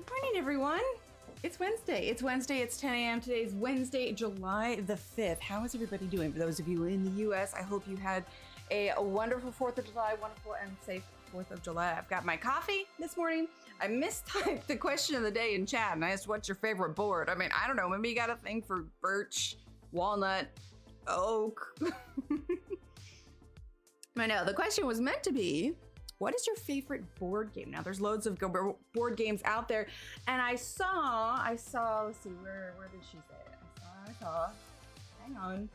Good morning, everyone. It's Wednesday. It's 10 a.m. Today's Wednesday, July the 5th. How is everybody doing? For those of you in the U.S., I hope you had a wonderful 4th of July, wonderful and safe 4th of July. I've got my coffee this morning. I mistyped the question of the day in chat and I asked, what's your favorite board? I mean, I don't know. Maybe you got a thing for birch, walnut, oak. I know the question was meant to be, what is your favorite board game? Now there's loads of board games out there, and I saw, let's see, where did she say it? I saw, hang on.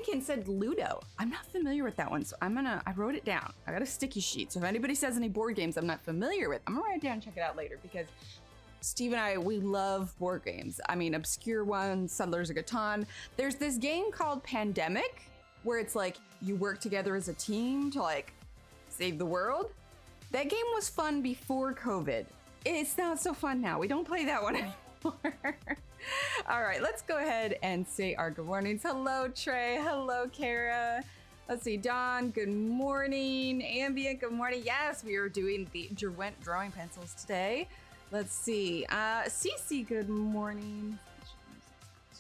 Kin said Ludo. I'm not familiar with that one, so I wrote it down. I got a sticky sheet, so if anybody says any board games I'm not familiar with, I'm gonna write it down and check it out later, because Steve and I, we love board games. I mean, obscure ones, Settlers of Catan. There's this game called Pandemic, where it's like you work together as a team to like save the world. That game was fun before COVID. It's not so fun now. We don't play that one anymore. All right, let's go ahead and say our good mornings. Hello, Trey. Hello, Kara. Let's see, Dawn, good morning. Ambient, good morning. Yes, we are doing the Derwent drawing pencils today. Let's see. Cece, good morning.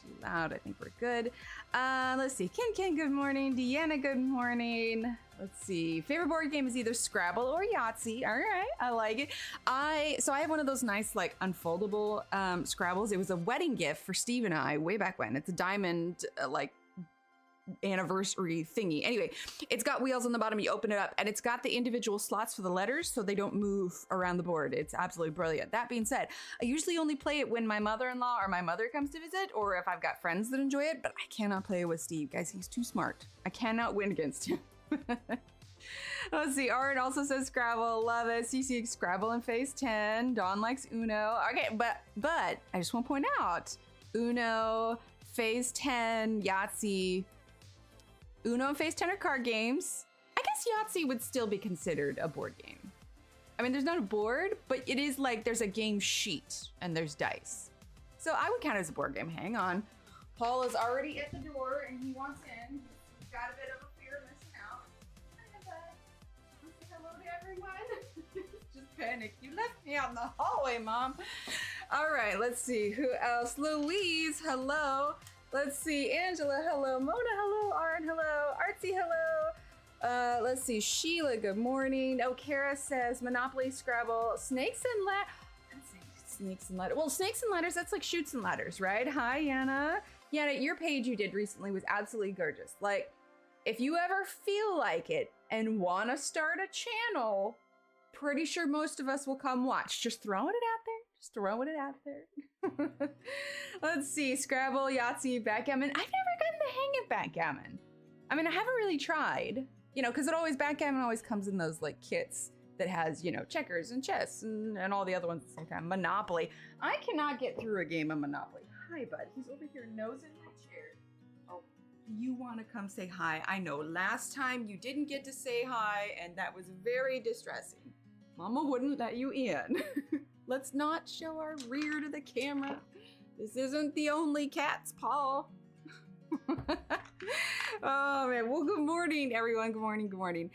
Too loud. I think we're good. Let's see. Ken, good morning. Deanna, good morning. Let's see. Favorite board game is either Scrabble or Yahtzee. All right, I like it. So I have one of those nice like unfoldable Scrabbles. It was a wedding gift for Steve and I way back when. It's a diamond like anniversary thingy. Anyway, it's got wheels on the bottom. You open it up and it's got the individual slots for the letters so they don't move around the board. It's absolutely brilliant. That being said, I usually only play it when my mother-in-law or my mother comes to visit, or if I've got friends that enjoy it, but I cannot play it with Steve. Guys, he's too smart. I cannot win against him. Let's see. Art also says Scrabble. Love it. CC Scrabble in phase 10. Dawn likes Uno. Okay, but I just want to point out Uno, phase 10, Yahtzee. Uno and phase 10 are card games. I guess Yahtzee would still be considered a board game. I mean, there's not a board, but it is like there's a game sheet and there's dice. So I would count it as a board game. Hang on. Paul is already at the door and he wants in. He's got a bit of a fear of missing out. Say hello to everyone. Just panic. You left me out in the hallway, Mom. All right, let's see. Who else? Louise, hello. Let's see, Angela, hello. Mona, hello. Art, hello. Artsy, hello. Let's see, Sheila, good morning. Oh, Kara says Monopoly, Scrabble, Snakes and Ladders. Snakes and Ladders. Well, Snakes and Ladders, that's like Chutes and Ladders, right? Hi, Yana. Yana, your page you did recently was absolutely gorgeous. Like, if you ever feel like it and want to start a channel, pretty sure most of us will come watch. Just throwing it out there. Just throwing it out there. Let's see, Scrabble, Yahtzee, backgammon. I've never gotten the hang of backgammon. I mean, I haven't really tried, you know, because backgammon always comes in those like kits that has, you know, checkers and chess and all the other ones at the same time. Monopoly. I cannot get through a game of Monopoly. Hi, bud. He's over here nosing my chair. Oh, you want to come say hi? I know last time you didn't get to say hi, and that was very distressing. Mama wouldn't let you in. Let's not show our rear to the camera. This isn't the only cat's paw. Oh man, well, good morning everyone. Good morning, good morning.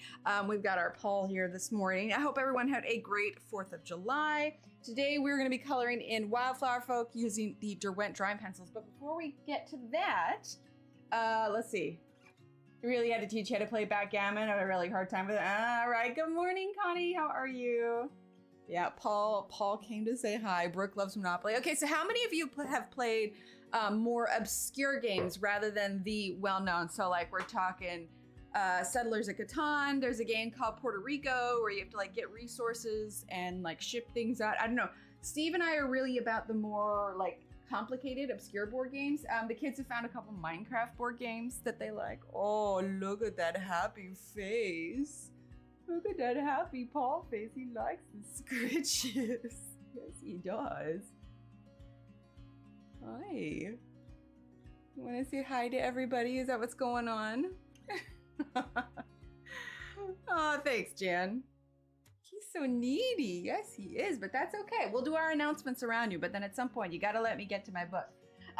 We've got our Paul here this morning. I hope everyone had a great 4th of July. Today we're gonna be coloring in Wildflower Folk using the Derwent drawing pencils. But before we get to that, let's see. I really had to teach you how to play backgammon. I had a really hard time with it. All right, good morning, Connie, how are you? Yeah, Paul came to say hi. Brooke loves Monopoly. Okay, so how many of you have played more obscure games rather than the well-known? So like we're talking Settlers of Catan. There's a game called Puerto Rico where you have to like get resources and like ship things out. I don't know. Steve and I are really about the more like complicated, obscure board games. The kids have found a couple Minecraft board games that they like. Oh, look at that happy face. Look at that happy Paul face. He likes the scritches. Yes, he does. Hi. You want to say hi to everybody? Is that what's going on? Oh, thanks, Jan. He's so needy. Yes, he is, but that's okay. We'll do our announcements around you, but then at some point, you got to let me get to my book.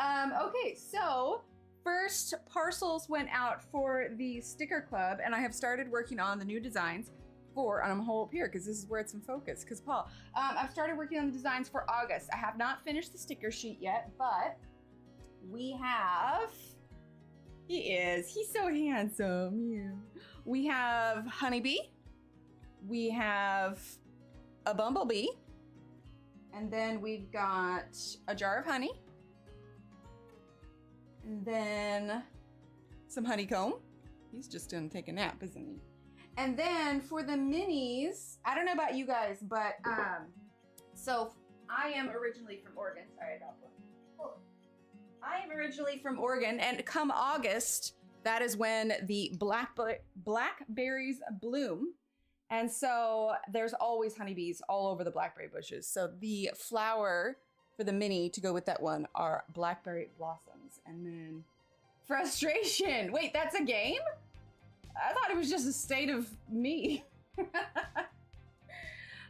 Okay, so first parcels went out for the sticker club, and I have started working on the new designs for, and I'm gonna hold up here because this is where it's in focus, because Paul, I've started working on the designs for August. I have not finished the sticker sheet yet, but we have, he's so handsome. Yeah. We have Honeybee, we have a Bumblebee, and then we've got a jar of honey, and then some honeycomb. He's just gonna take a nap, isn't he? And then for the minis, I don't know about you guys, but so I am originally from Oregon. Sorry, I got one. Oh. I am originally from Oregon, and come August, that is when the blackberries bloom. And so there's always honeybees all over the blackberry bushes. So the flower for the mini to go with that one are blackberry blossoms. And then frustration. Wait, that's a game? I thought it was just a state of me.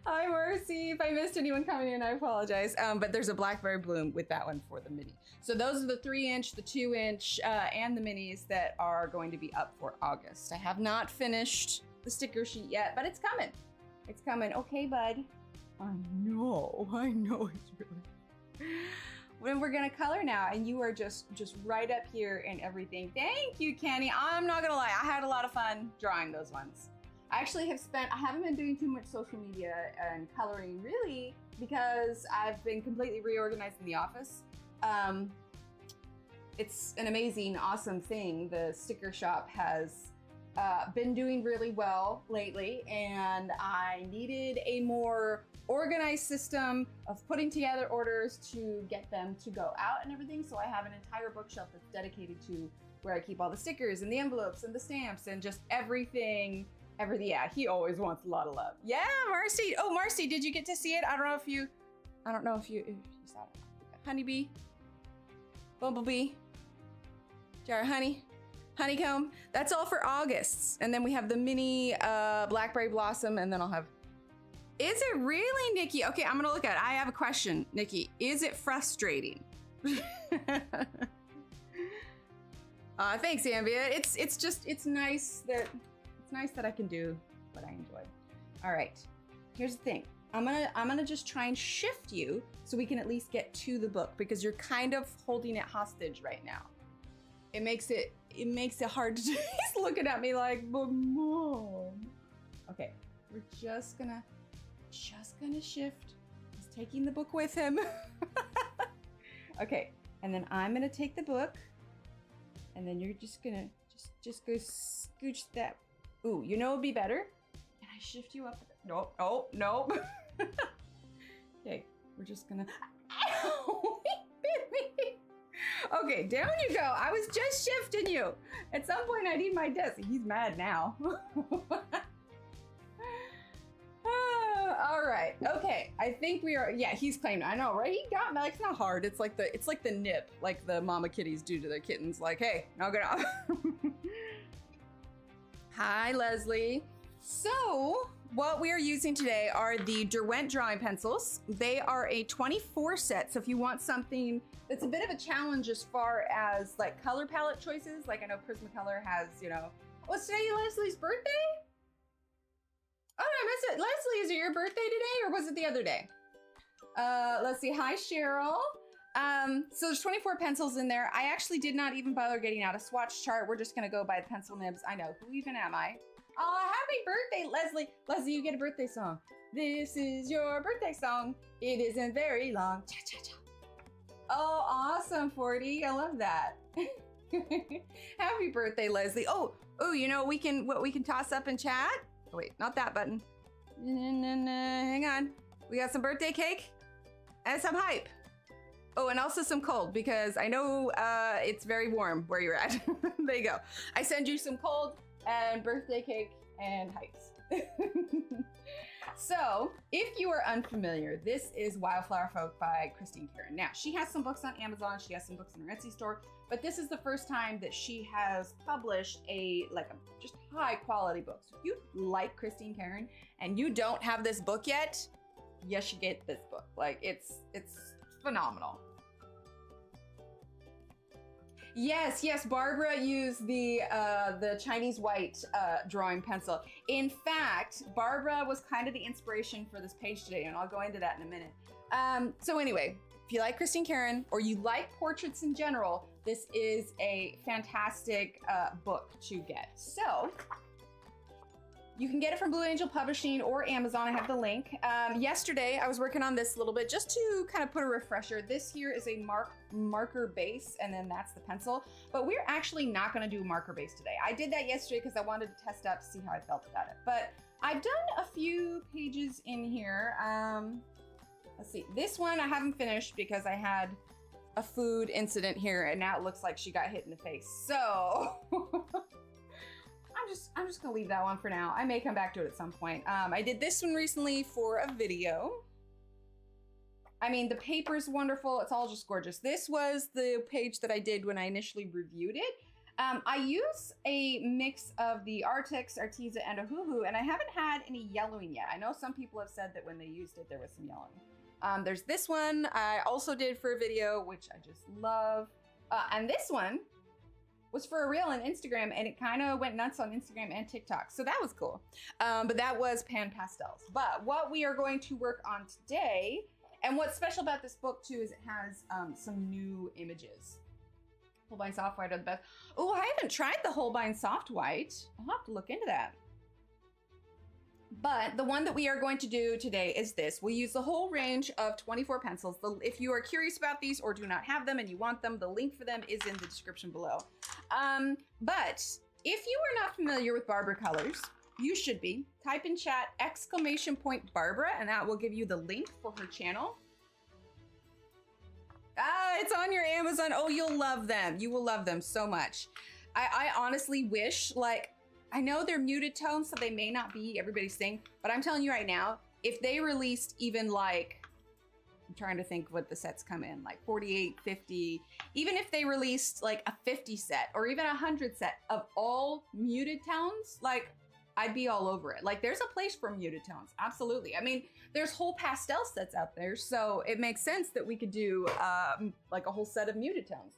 Hi, Mercy. If I missed anyone coming in, I apologize. But there's a blackberry bloom with that one for the mini. So those are the 3-inch, the 2-inch, and the minis that are going to be up for August. I have not finished the sticker sheet yet, but it's coming. It's coming. Okay, bud. I know it's really... When we're gonna color now, and you are just right up here and everything. Thank you, Kenny. I'm not gonna lie, I had a lot of fun drawing those ones. I actually I haven't been doing too much social media and coloring really because I've been completely reorganized in the office. It's an amazing, awesome thing. The sticker shop has been doing really well lately, and I needed a more organized system of putting together orders to get them to go out and everything. So I have an entire bookshelf that's dedicated to where I keep all the stickers and the envelopes and the stamps and just everything. Yeah, he always wants a lot of love. Yeah, Marcy. Oh, Marcy, did you get to see it? I don't know if you saw it. Honeybee, bumblebee, jar of honey, honeycomb. That's all for August. And then we have the mini blackberry blossom, and then I'll have... Is it really, Nikki? Okay, I'm gonna look at it. I have a question, Nikki. Is it frustrating? Thanks, Ambia. It's nice that I can do what I enjoy. All right, here's the thing. I'm gonna just try and shift you so we can at least get to the book, because you're kind of holding it hostage right now. It makes it hard to... He's looking at me like, but Mom. Okay, we're just gonna shift. He's taking the book with him. Okay, and then I'm gonna take the book, and then you're just gonna just go scooch that. Ooh, you know it'd be better? Can I shift you up? Nope. Oh, nope. Okay, we're just gonna... Ow! He bit me! Okay, down you go. I was just shifting you. At some point I need my desk. He's mad now. All right. Okay. I think we are... Yeah, he's claiming. I know, right? He got me. Like, it's not hard. It's like the nip, like the mama kitties do to their kittens. Like, hey, knock it off. Hi, Leslie. So what we are using today are the Derwent drawing pencils. They are a 24 set. So if you want something that's a bit of a challenge as far as like color palette choices, like I know Prismacolor has, what's today Leslie's birthday? Oh, I missed it. Leslie, is it your birthday today or was it the other day? Let's see. Hi, Cheryl. So there's 24 pencils in there. I actually did not even bother getting out a swatch chart. We're just gonna go by the pencil nibs. I know, who even am I? Oh, happy birthday, Leslie. Leslie, you get a birthday song. This is your birthday song. It isn't very long. Cha, cha, cha. Oh, awesome, 40. I love that. Happy birthday, Leslie. Oh, we can toss up and chat? Oh, wait, not that button. Hang on. We got some birthday cake and some hype. Oh, and also some cold, because I know it's very warm where you're at. There you go. I send you some cold and birthday cake and hypes. So, if you are unfamiliar, this is Wildflower Folk by Christine Karron. Now, she has some books on Amazon, she has some books in her Etsy store, but this is the first time that she has published a just high quality book. So if you like Christine Karron and you don't have this book yet, you should get this book. Like, it's phenomenal. Yes, Barbara used the Chinese white drawing pencil. In fact, Barbara was kind of the inspiration for this page today, and I'll go into that in a minute. So anyway, if you like Christine Karron or you like portraits in general, this is a fantastic book to get. So You can get it from Blue Angel Publishing or Amazon. I have the link. Yesterday, I was working on this a little bit just to kind of put a refresher. This here is a marker base, and then that's the pencil. But we're actually not going to do marker base today. I did that yesterday because I wanted to test out to see how I felt about it. But I've done a few pages in here. Let's see. This one I haven't finished because I had a food incident here, and now it looks like she got hit in the face. So I'm just gonna leave that one for now. I may come back to it at some point. I did this one recently for a video. I mean, the paper's wonderful. It's all just gorgeous. This was the page that I did when I initially reviewed it. I use a mix of the Artix, Arteza, and a Hoo-Hoo, and I haven't had any yellowing yet. I know some people have said that when they used it, there was some yellowing. There's this one I also did for a video, which I just love. And this one was for a reel on Instagram, and it kind of went nuts on Instagram and TikTok. So that was cool. But that was Pan Pastels. But what we are going to work on today, and what's special about this book too, is it has some new images. Holbein Soft White are the best. Oh, I haven't tried the Holbein Soft White. I'll have to look into that. But the one that we are going to do today is this. We'll use the whole range of 24 pencils. If you are curious about these or do not have them and you want them, the link for them is in the description below. But if you are not familiar with Barbara colors, you should be. Type in chat !Barbara, and that will give you the link for her channel. Ah, it's on your Amazon. Oh, you'll love them. You will love them so much. I honestly wish, like, I know they're muted tones, so they may not be everybody's thing, but I'm telling you right now, if they released even like, I'm trying to think what the sets come in, like 48, 50, even if they released like a 50 set or even 100 set of all muted tones, like I'd be all over it. Like there's a place for muted tones, absolutely. I mean, there's whole pastel sets out there, so it makes sense that we could do like a whole set of muted tones.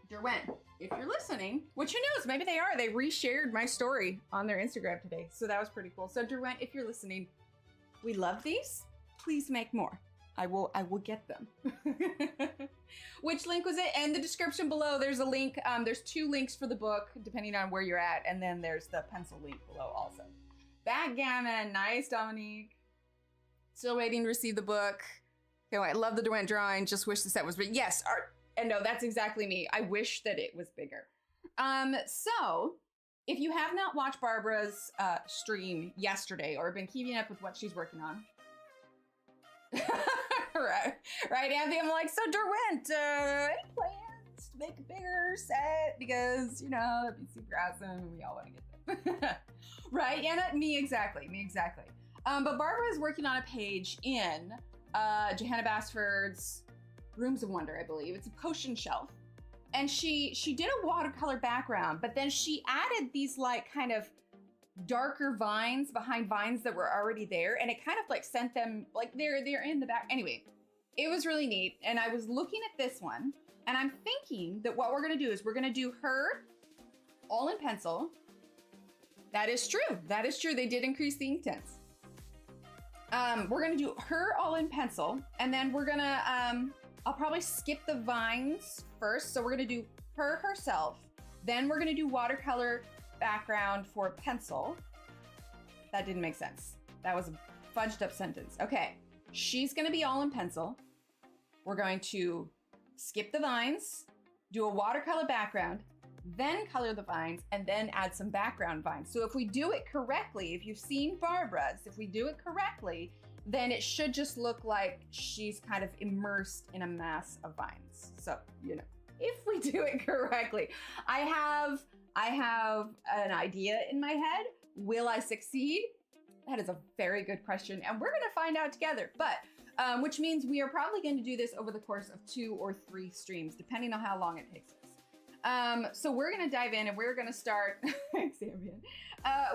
Derwent, if you're listening, which who knows, maybe they are. They reshared my story on their Instagram today, so that was pretty cool. So Derwent, if you're listening, we love these. Please make more. I will get them. Which link was it? In the description below, there's a link. There's 2 links for the book, depending on where you're at, and then there's the pencil link below also. Backgammon, nice, Dominique. Still waiting to receive the book. Okay, I love the Derwent drawing. Just wish the set was big. Yes, and no, that's exactly me. I wish that it was bigger. So if you have not watched Barbara's stream yesterday or been keeping up with what she's working on, right, Anthony? I'm like, so Derwent, any plans to make a bigger set? Because, you know, that'd be super awesome and we all want to get them. Right, Anna? Me exactly. But Barbara is working on a page in Johanna Basford's Rooms of Wonder, I believe. It's a potion shelf. And she did a watercolor background, but then she added these like kind of darker vines behind vines that were already there. And it kind of like sent them, like they're in the back. Anyway, it was really neat. And I was looking at this one and I'm thinking that what we're gonna do is we're gonna do her all in pencil. That is true. That is true. They did increase the ink tints. We're gonna do her all in pencil, and then we're gonna, I'll probably skip the vines first. So we're gonna do her herself. Then we're gonna do watercolor background for pencil. That didn't make sense. That was a fudged up sentence. Okay, she's gonna be all in pencil. We're going to skip the vines, do a watercolor background, then color the vines, and then add some background vines. So if we do it correctly, if you've seen Barbara's, if we do it correctly, then it should just look like she's kind of immersed in a mass of vines. So, you know, if we do it correctly, I have an idea in my head. Will I succeed? That is a very good question, and we're gonna find out together. But, which means we are probably going to do this over the course of 2 or 3 streams, depending on how long it takes us. So we're gonna dive in and we're gonna start, thanks, Ambien.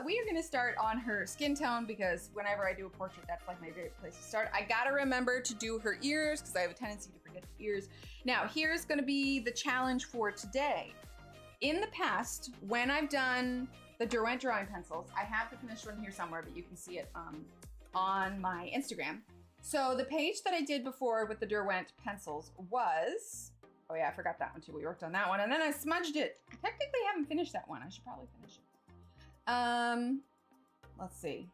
We are gonna start on her skin tone because whenever I do a portrait, that's like my favorite place to start. I gotta remember to do her ears because I have a tendency to forget the ears. Now, here's gonna be the challenge for today. In the past, when I've done the Derwent drawing pencils, I have the finished one here somewhere, but you can see it on my Instagram. So the page that I did before with the Derwent pencils was, oh yeah, I forgot that one too. We worked on that one and then I smudged it. I technically haven't finished that one. I should probably finish it. Let's see.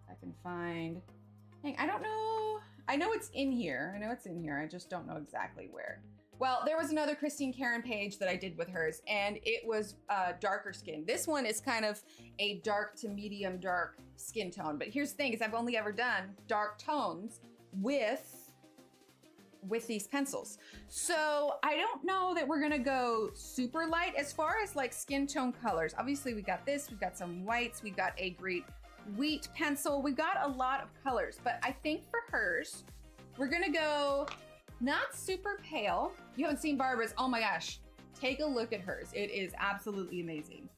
I can find, dang, I don't know. I know it's in here. I just don't know exactly where. Well, there was another Christine Karron page that I did with hers, and it was darker skin. This one is kind of a dark to medium dark skin tone. But here's the thing, is I've only ever done dark tones with these pencils. So I don't know that we're gonna go super light as far as like skin tone colors. Obviously we got this, we've got some whites, we got a great wheat pencil. We've got a lot of colors, but I think for hers, we're gonna go not super pale. You haven't seen Barbara's, oh my gosh, take a look at hers. It is absolutely amazing.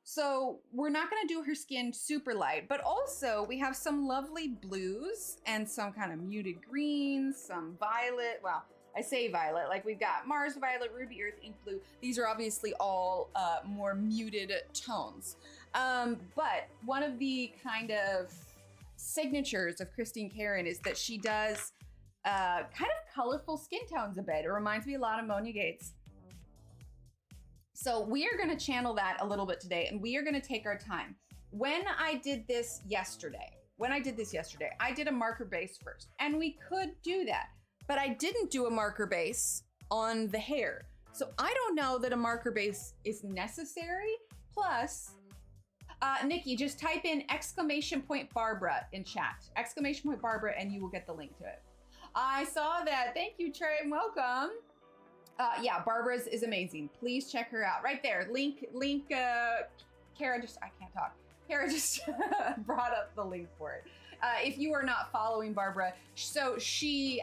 So we're not gonna do her skin super light, but also we have some lovely blues and some kind of muted greens, some violet. Well, I say violet, like we've got Mars Violet, Ruby Earth, Ink Blue. These are obviously all more muted tones. But one of the kind of signatures of Christine Karron is that she does kind of colorful skin tones a bit. It reminds me a lot of Monia Gates. So we are gonna channel that a little bit today, and we are gonna take our time. When I did this yesterday, I did a marker base first, and we could do that, but I didn't do a marker base on the hair. So I don't know that a marker base is necessary. Plus, Nikki, just type in !Barbara in chat. !Barbara, and you will get the link to it. I saw that. Thank you, Trey, and welcome. Yeah, Barbara's is amazing. Please check her out. Right there. Link, Kara just, I can't talk. Kara just brought up the link for it. If you are not following Barbara, so she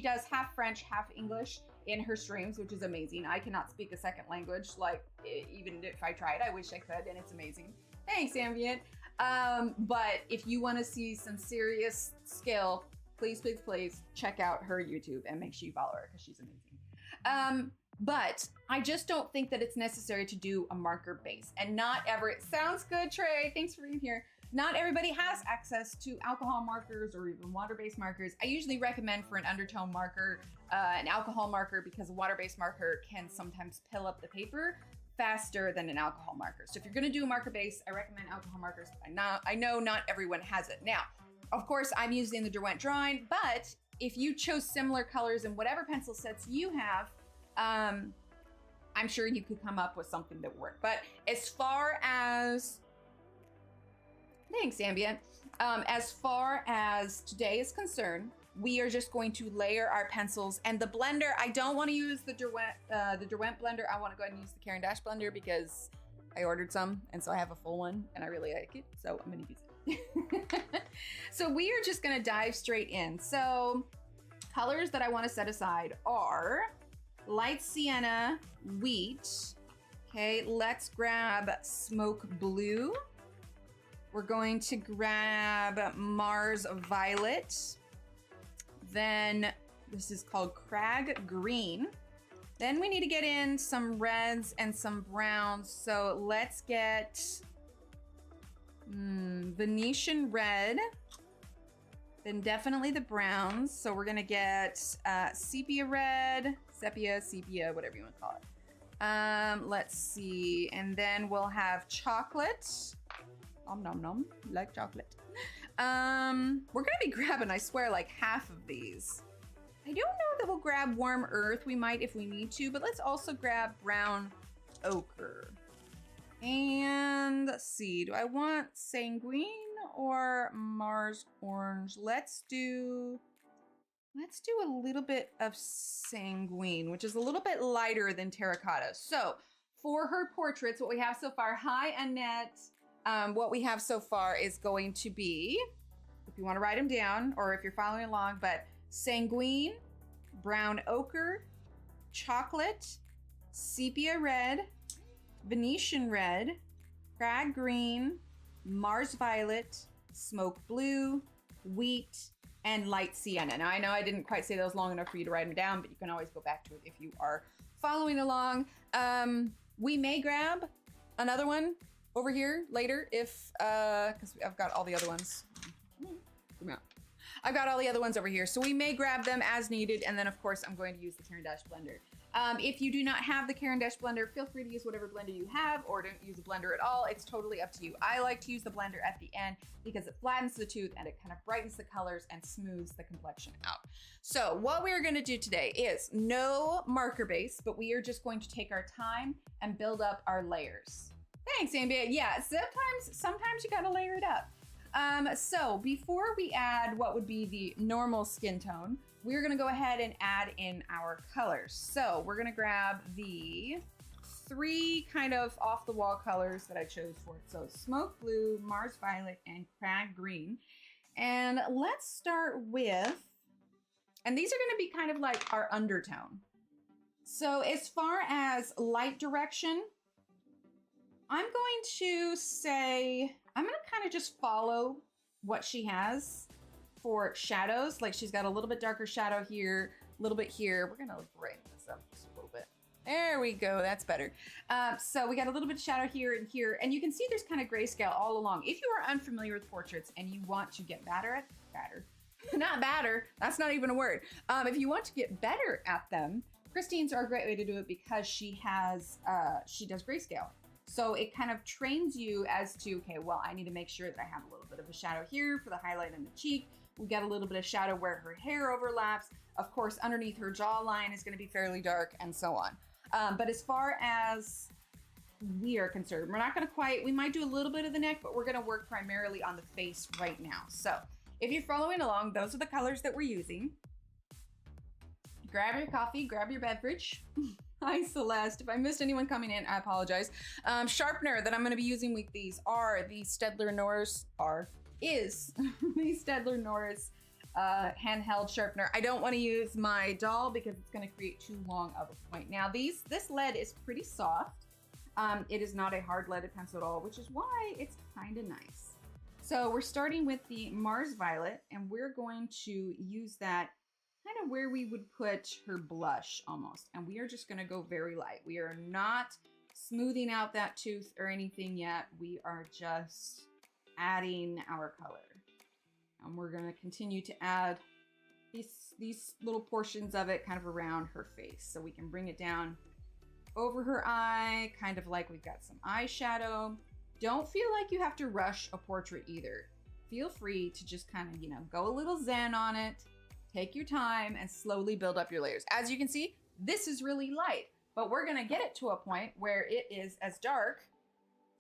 does half French, half English in her streams, which is amazing. I cannot speak a second language, like even if I tried, I wish I could, and it's amazing. Thanks, Ambient. But if you want to see some serious skill, please, please, please check out her YouTube and make sure you follow her because she's amazing. But I just don't think that it's necessary to do a marker base, and not ever. It sounds good, Trey. Thanks for being here. Not everybody has access to alcohol markers or even water-based markers. I usually recommend for an undertone marker, an alcohol marker, because a water-based marker can sometimes pill up the paper faster than an alcohol marker. So if you're gonna do a marker base, I recommend alcohol markers. I know not everyone has it. Now, of course, I'm using the Derwent drawing, but if you chose similar colors in whatever pencil sets you have, I'm sure you could come up with something that worked. But as far as, thanks, Ambient. As far as today is concerned, we are just going to layer our pencils, and the blender, I don't want to use the Derwent blender. I want to go ahead and use the Caran d'Ache blender because I ordered some, and so I have a full one, and I really like it, so I'm gonna use it. So we are just gonna dive straight in. So colors that I want to set aside are light sienna, wheat. Okay, let's grab smoke blue. We're going to grab Mars violet. Then this is called crag green. Then we need to get in some reds and some browns. So let's get Venetian red. Then definitely the browns. So we're gonna get sepia red, sepia, whatever you want to call it. Let's see, and then we'll have chocolate. Nom nom nom, like chocolate. We're gonna be grabbing, I swear, like half of these. I don't know that we'll grab warm earth. We might if we need to, but let's also grab brown ochre. And let's see, do I want sanguine or Mars orange? Let's do a little bit of sanguine, which is a little bit lighter than terracotta. So for her portraits, what we have so far, hi Annette, what we have so far is going to be, if you want to write them down or if you're following along, but sanguine, brown ochre, chocolate, sepia red, Venetian red, crag green, Mars violet, smoke blue, wheat, and light sienna. Now I know I didn't quite say those long enough for you to write them down, but you can always go back to it if you are following along. We may grab another one over here later if, because I've got all the other ones. I've got all the other ones over here, so we may grab them as needed, and then of course I'm going to use the Caran d'Ache blender. If you do not have the Caran d'Ache blender, feel free to use whatever blender you have, or don't use a blender at all. It's totally up to you. I like to use the blender at the end because it flattens the tooth and it kind of brightens the colors and smooths the complexion out. So what we're gonna do today is no marker base, but we are just going to take our time and build up our layers. Thanks, Ambia. Yeah, sometimes you gotta layer it up. So before we add what would be the normal skin tone, we're gonna go ahead and add in our colors. So we're gonna grab the 3 kind of off the wall colors that I chose for it. So Smoke Blue, Mars Violet, and Crag Green. And let's start with, and these are gonna be kind of like our undertone. So as far as light direction, I'm going to say, I'm gonna kind of just follow what she has for shadows. Like she's got a little bit darker shadow here, a little bit here. We're gonna brighten this up just a little bit. There we go, that's better. So we got a little bit of shadow here and here, and you can see there's kind of grayscale all along. If you are unfamiliar with portraits and you want to get not batter, that's not even a word. If you want to get better at them, Christine's are a great way to do it because she does grayscale. So it kind of trains you as to, okay, well, I need to make sure that I have a little bit of a shadow here for the highlight in the cheek. We got a little bit of shadow where her hair overlaps. Of course, underneath her jawline is going to be fairly dark and so on. But as far as we are concerned, we're not going to we might do a little bit of the neck, but we're going to work primarily on the face right now. So if you're following along, those are the colors that we're using. Grab your coffee, grab your beverage. Hi, Celeste. If I missed anyone coming in, I apologize. Sharpener that I'm going to be using with these are the Staedtler Norris, the Staedtler Norris handheld sharpener. I don't want to use my doll because it's going to create too long of a point. Now this lead is pretty soft. It is not a hard leaded pencil at all, which is why it's kind of nice. So we're starting with the Mars Violet, and we're going to use that kind of where we would put her blush almost. And we are just going to go very light. We are not smoothing out that tooth or anything yet. We are just adding our color. And we're going to continue to add these little portions of it kind of around her face. So we can bring it down over her eye, kind of like we've got some eyeshadow. Don't feel like you have to rush a portrait either. Feel free to just kind of, go a little zen on it. Take your time and slowly build up your layers. As you can see, this is really light, but we're gonna get it to a point where it is as dark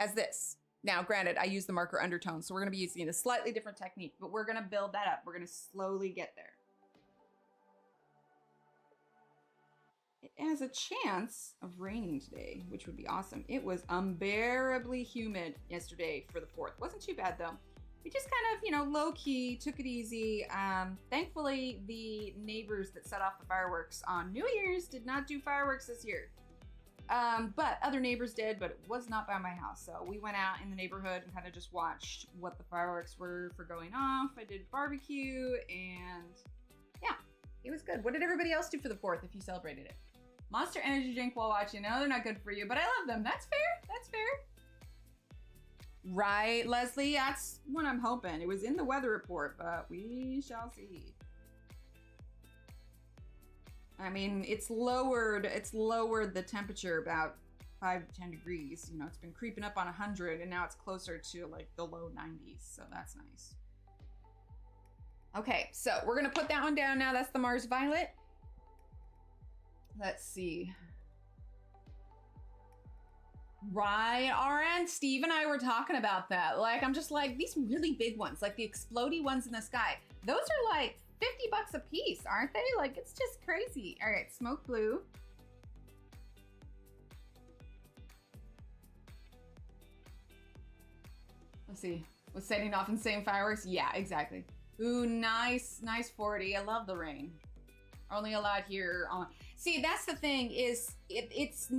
as this. Now, granted, I use the marker undertone, so we're gonna be using a slightly different technique, but we're gonna build that up. We're gonna slowly get there. It has a chance of raining today, which would be awesome. It was unbearably humid yesterday for the 4th. Wasn't too bad though. We just kind of, low key, took it easy. Thankfully, the neighbors that set off the fireworks on New Year's did not do fireworks this year. But other neighbors did, but it was not by my house. So we went out in the neighborhood and kind of just watched what the fireworks were for going off. I did barbecue and yeah, it was good. What did everybody else do for the 4th if you celebrated it? Monster Energy drink while watching. No, they're not good for you, but I love them. That's fair. That's fair. Right, Leslie, that's what I'm hoping. It was in the weather report, but we shall see. I mean, it's lowered the temperature about 5 to 10 degrees. It's been creeping up on 100 and now it's closer to like the low 90s. So that's nice. Okay, so we're gonna put that one down now. That's the Mars Violet. Let's see. Right, RN, Steve and I were talking about that. Like, I'm just like, these really big ones, like the explodey ones in the sky, those are like 50 bucks a piece, aren't they? Like, it's just crazy. All right, Smoke Blue. Let's see, was setting off insane fireworks? Yeah, exactly. Ooh, nice 40. I love the rain. Only allowed here on. See, that's the thing is it's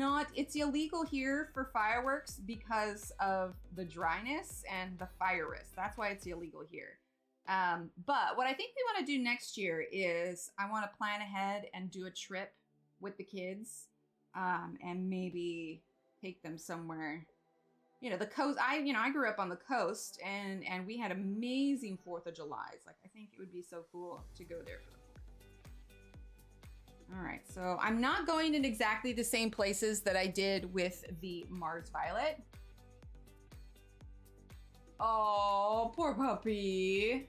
illegal here for fireworks because of the dryness and the fire risk. That's why it's illegal here. But what I think we want to do next year is I want to plan ahead and do a trip with the kids, and maybe take them somewhere. The coast. I grew up on the coast, and we had amazing 4th of Julys. Like, I think it would be so cool to go there for the 4th. All right, so I'm not going in exactly the same places that I did with the Mars Violet. Oh, poor puppy.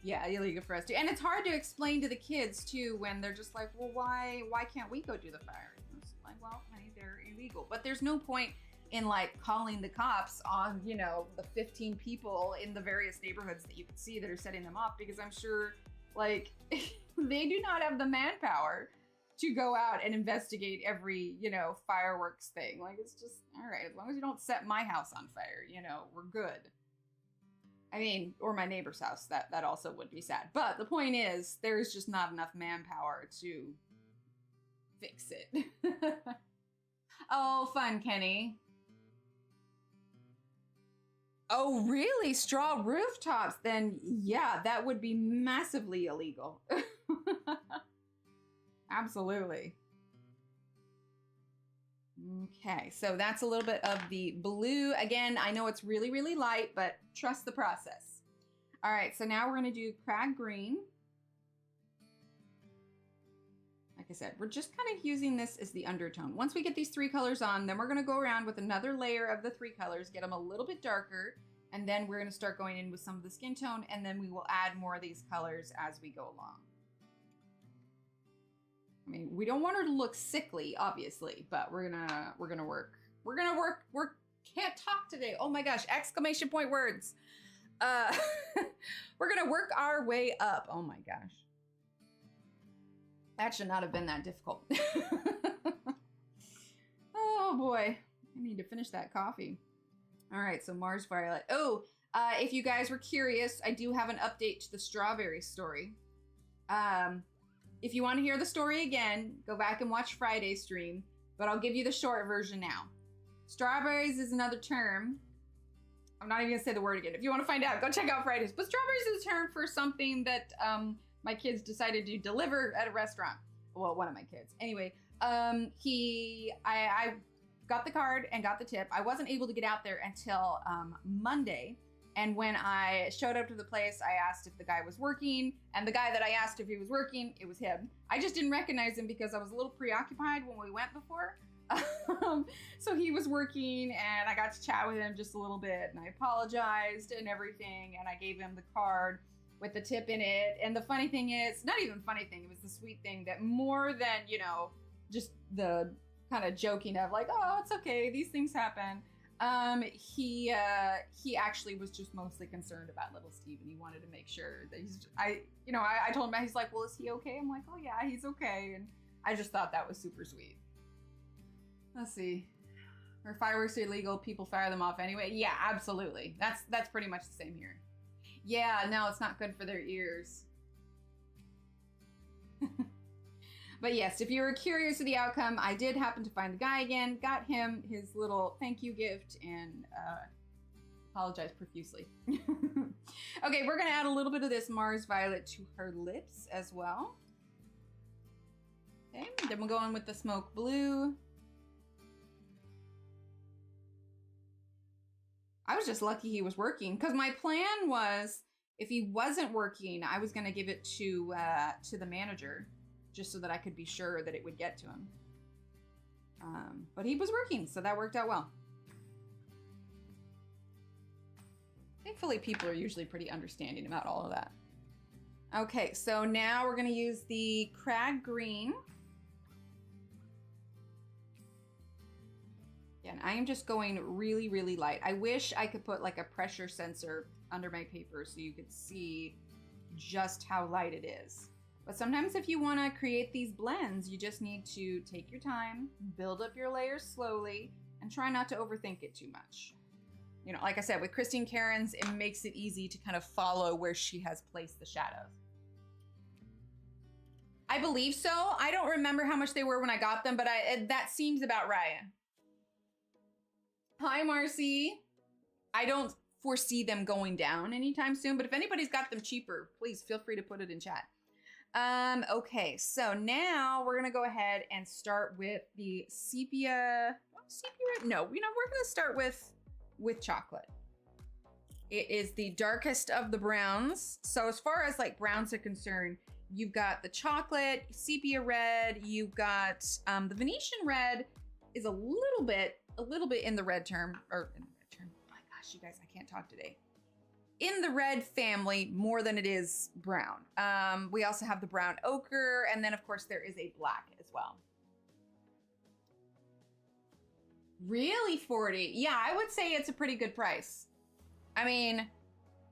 Yeah, illegal for us too. And it's hard to explain to the kids too when they're just like, well, why can't we go do the fire? It's like, well, honey, they're illegal. But there's no point in like calling the cops on, you know, the 15 people in the various neighborhoods that you can see that are setting them off, because I'm sure like they do not have the manpower to go out and investigate every, you know, fireworks thing. Like, it's just, all right, as long as you don't set my house on fire, you know, we're good. I mean, or my neighbor's house, that also would be sad. But the point is, there's just not enough manpower to fix it. Oh, fun, Kenny. Oh, really? Straw rooftops? Then yeah, that would be massively illegal. Absolutely. Okay, so that's a little bit of the blue. Again, I know it's really, really light, but trust the process. All right, so now we're gonna do crag green. Like I said, we're just kind of using this as the undertone. Once we get these 3 colors on, then we're gonna go around with another layer of the 3 colors, get them a little bit darker, and then we're gonna start going in with some of the skin tone, and then we will add more of these colors as we go along. I mean, we don't want her to look sickly, obviously, but we're gonna work. We're can't talk today. Oh my gosh, exclamation point words. We're gonna work our way up. Oh my gosh. That should not have been that difficult. Oh boy, I need to finish that coffee. All right, so Mars Violet. Oh, if you guys were curious, I do have an update to the strawberry story. If you want to hear the story again, go back and watch Friday's stream, but I'll give you the short version now. Strawberries is another term. I'm not even gonna say the word again. If you want to find out, go check out Friday's. But strawberries is a term for something that my kids decided to deliver at a restaurant. Well, one of my kids. Anyway, I got the card and got the tip. I wasn't able to get out there until Monday. And when I showed up to the place, I asked if the guy was working, and the guy that I asked if he was working, it was him. I just didn't recognize him because I was a little preoccupied when we went before. So he was working, and I got to chat with him just a little bit, and I apologized and everything, and I gave him the card with the tip in it. And the funny thing is, not even funny thing, it was the sweet thing that more than, you know, just the kind of joking of like, oh, it's okay, these things happen. He actually was just mostly concerned about little Steve, and he wanted to make sure that I told him, he's like, well, is he okay? I'm like, oh yeah, he's okay. And I just thought that was super sweet. Let's see. Where fireworks are illegal, people fire them off anyway. Yeah, absolutely. That's pretty much the same here. Yeah, no, it's not good for their ears. But yes, if you were curious of the outcome, I did happen to find the guy again, got him his little thank you gift, and apologize profusely. Okay, we're gonna add a little bit of this Mars Violet to her lips as well. Okay, then we'll go on with the smoke blue. I was just lucky he was working, because my plan was, if he wasn't working, I was gonna give it to the manager, just so that I could be sure that it would get to him. But he was working, so that worked out well. Thankfully, people are usually pretty understanding about all of that. Okay, so now we're gonna use the crag green. And I am just going really, really light. I wish I could put like a pressure sensor under my paper so you could see just how light it is. But sometimes if you want to create these blends, you just need to take your time, build up your layers slowly, and try not to overthink it too much. You know, like I said, with Christine Karron's, it makes it easy to kind of follow where she has placed the shadows. I believe so. I don't remember how much they were when I got them, but that seems about right. Hi, Marcy. I don't foresee them going down anytime soon, but if anybody's got them cheaper, please feel free to put it in chat. Okay, so now we're gonna go ahead and start with the sepia. No, we're gonna start with chocolate. It is the darkest of the browns. So as far as like browns are concerned, you've got the chocolate, sepia red, you've got the Venetian red is a little bit in the red term, or in the red term. Oh my gosh, you guys, I can't talk today. In the red family more than it is brown. We also have the brown ochre, and then of course there is a black as well. Really, 40? Yeah, I would say it's a pretty good price. I mean,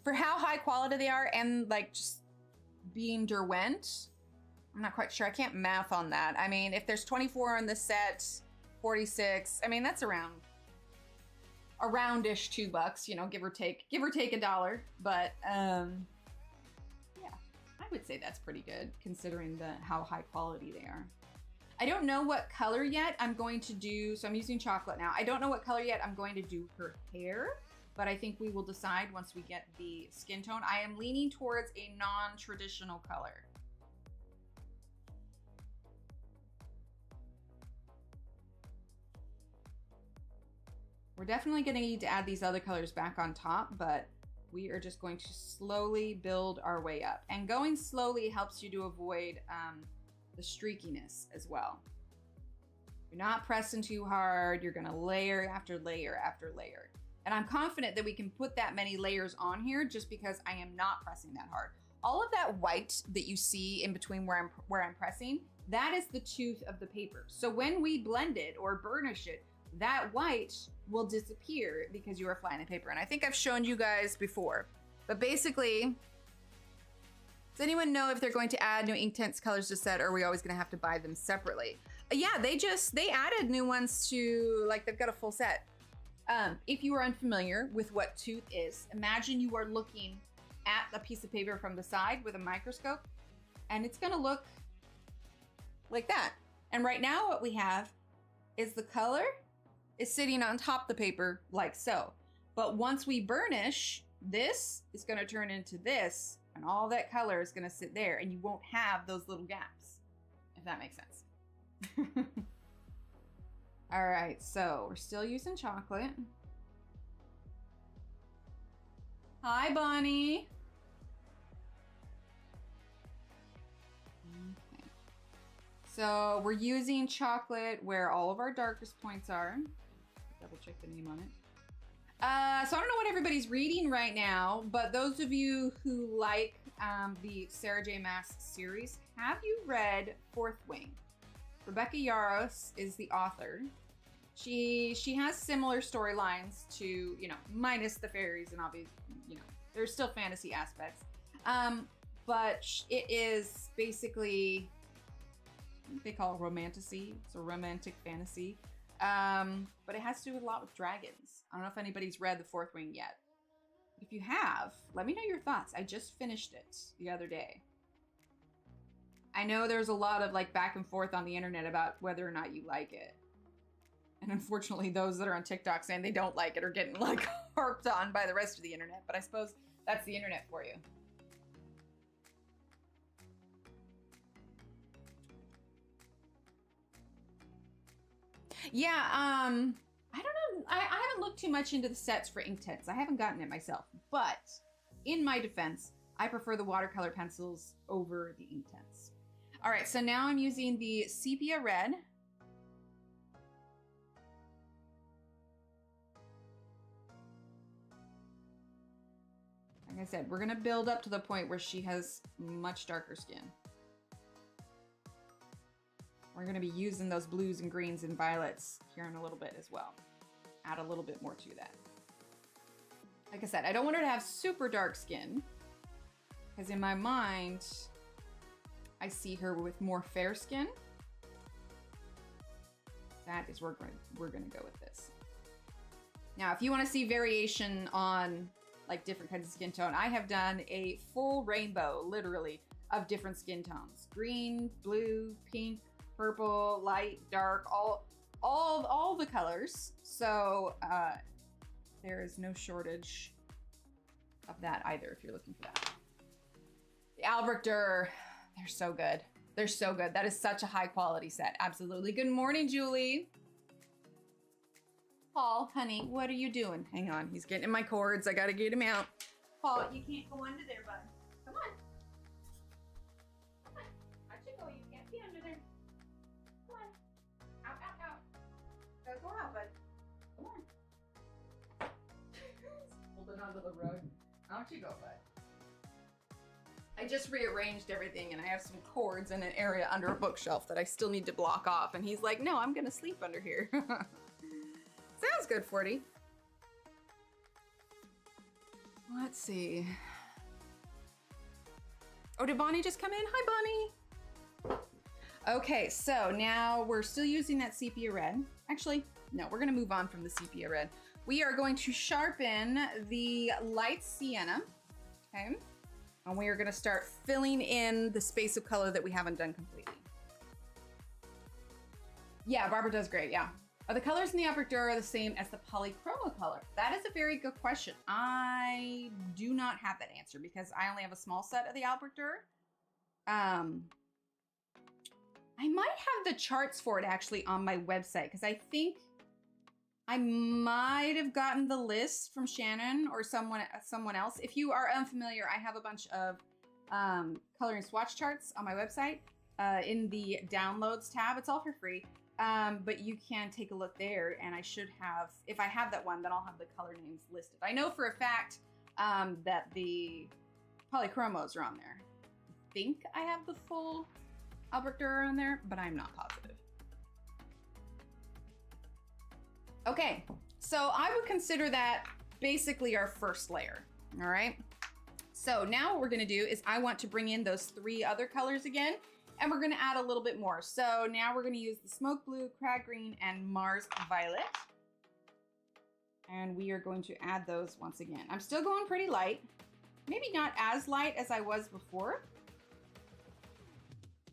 for how high quality they are and like just being Derwent, I'm not quite sure. I can't math on that. I mean, if there's 24 in the set, 46, I mean, that's around-ish $2, you know, give or take $1. But yeah, I would say that's pretty good considering how high quality they are. I don't know what color yet I'm going to do. So I'm using chocolate now. I don't know what color yet I'm going to do her hair, but I think we will decide once we get the skin tone. I am leaning towards a non-traditional color. We're definitely going to need to add these other colors back on top, but we are just going to slowly build our way up. And going slowly helps you to avoid the streakiness as well. You're not pressing too hard. You're going to layer after layer after layer. And I'm confident that we can put that many layers on here just because I am not pressing that hard. All of that white that you see in between where I'm pressing, that is the tooth of the paper. So when we blend it or burnish it, that white will disappear because you are flying the paper. And I think I've shown you guys before, but basically, does anyone know if they're going to add new Inktense colors to set, or are we always going to have to buy them separately? Yeah, they added new ones to, like, they've got a full set. If you are unfamiliar with what tooth is, imagine you are looking at a piece of paper from the side with a microscope, and it's going to look like that. And right now what we have is the color is sitting on top of the paper like so. But once we burnish, this is going to turn into this, and all that color is going to sit there, and you won't have those little gaps, if that makes sense. All right, so we're still using chocolate. Hi, Bonnie. Okay. So we're using chocolate where all of our darkest points are. Double check the name on it. So I don't know what everybody's reading right now, but those of you who like the Sarah J. Maas series, have you read Fourth Wing? Rebecca Yarros is the author. She has similar storylines to, you know, minus the fairies and obviously, you know, there's still fantasy aspects. But it is basically, they call it romantasy. It's a romantic fantasy. But it has to do a lot with dragons. I don't know if anybody's read The Fourth Wing yet. If you have, let me know your thoughts. I just finished it the other day. I know there's a lot of like back and forth on the internet about whether or not you like it. And unfortunately, those that are on TikTok saying they don't like it are getting like harped on by the rest of the internet. But I suppose that's the internet for you. Yeah, I don't know. I haven't looked too much into the sets for Inktense. I haven't gotten it myself. But in my defense, I prefer the watercolor pencils over the Inktense. All right, so now I'm using the sepia red. Like I said, we're gonna build up to the point where she has much darker skin. We're gonna be using those blues and greens and violets here in a little bit as well. Add a little bit more to that. Like I said, I don't want her to have super dark skin, because in my mind, I see her with more fair skin. That is where we're gonna go with this. Now, if you want to see variation on like different kinds of skin tone, I have done a full rainbow, literally, of different skin tones: green, blue, pink, purple, light, dark, all the colors. So there is no shortage of that either if you're looking for that. The Albrecht Dürer, they're so good. They're so good. That is such a high quality set. Absolutely. Good morning, Julie. Paul, honey, what are you doing? Hang on, he's getting in my cords. I gotta get him out. Paul, you can't go under there, bud. Come on. Come onto the rug. Out you go, bud. I just rearranged everything and I have some cords in an area under a bookshelf that I still need to block off. And he's like, no, I'm gonna sleep under here. Sounds good, 40. Let's see. Oh, did Bonnie just come in? Hi, Bonnie. Okay, so now we're still using that sepia red. Actually, no, we're gonna move on from the sepia red. We are going to sharpen the light sienna, okay? And we are gonna start filling in the space of color that we haven't done completely. Yeah, Barbara does great, yeah. Are the colors in the Albrecht Dürer the same as the polychromo color? That is a very good question. I do not have that answer because I only have a small set of the Albrecht Dürer. I might have the charts for it actually on my website because I think I might have gotten the list from Shannon or someone else. If you are unfamiliar, I have a bunch of color and swatch charts on my website in the downloads tab. It's all for free, but you can take a look there. And I should have, if I have that one, then I'll have the color names listed. I know for a fact that the polychromos are on there. I think I have the full Albrecht Dürer on there, but I'm not positive. Okay, so I would consider that basically our first layer, all right? So now what we're gonna do is I want to bring in those 3 other colors again, and we're gonna add a little bit more. So now we're gonna use the smoke blue, crag green, and Mars violet. And we are going to add those once again. I'm still going pretty light, maybe not as light as I was before,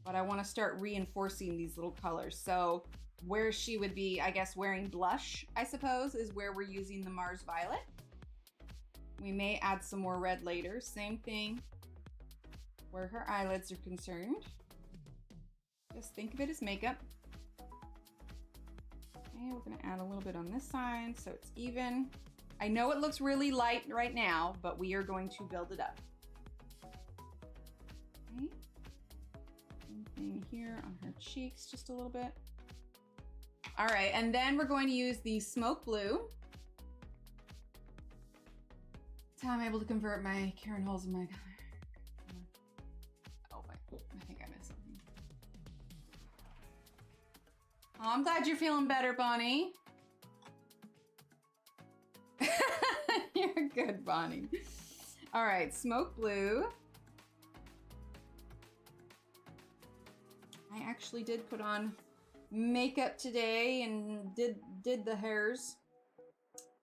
but I wanna start reinforcing these little colors. So where she would be, I guess, wearing blush, I suppose, is where we're using the Mars violet. We may add some more red later. Same thing where her eyelids are concerned. Just think of it as makeup. Okay, we're gonna add a little bit on this side so it's even. I know it looks really light right now, but we are going to build it up. Okay. Same thing here on her cheeks, just a little bit. All right, and then we're going to use the smoke blue. That's how I'm able to convert my Karron holes in my color. Oh, wait, I think I missed something. Oh, I'm glad you're feeling better, Bonnie. You're good, Bonnie. All right, smoke blue. I actually did put on makeup today and did the hairs.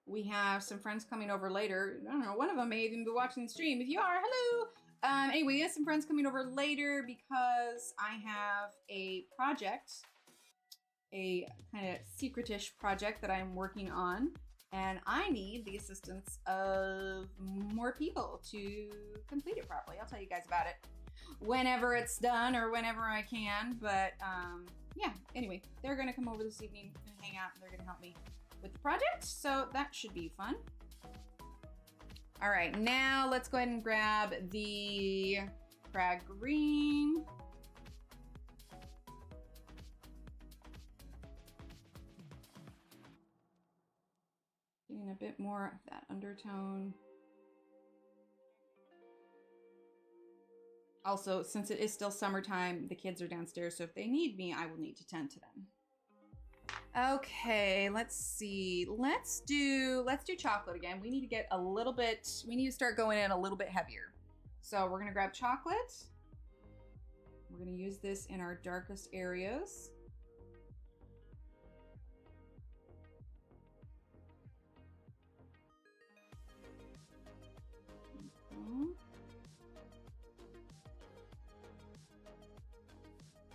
We have some friends coming over later. I don't know, one of them may even be watching the stream. If you are, hello. Anyway, we have some friends coming over later because I have a project, a kind of secretish project that I'm working on, and I need the assistance of more people to complete it properly. I'll tell you guys about it whenever it's done or whenever I can, but yeah, anyway, they're gonna come over this evening and hang out and they're gonna help me with the project, so that should be fun. All right, now let's go ahead and grab the crag green. Getting a bit more of that undertone. Also, since it is still summertime, the kids are downstairs, so if they need me, I will need to tend to them. Okay, let's see. Let's do chocolate again. We need to get a little bit, we need to start going in a little bit heavier. So we're gonna grab chocolate. We're gonna use this in our darkest areas.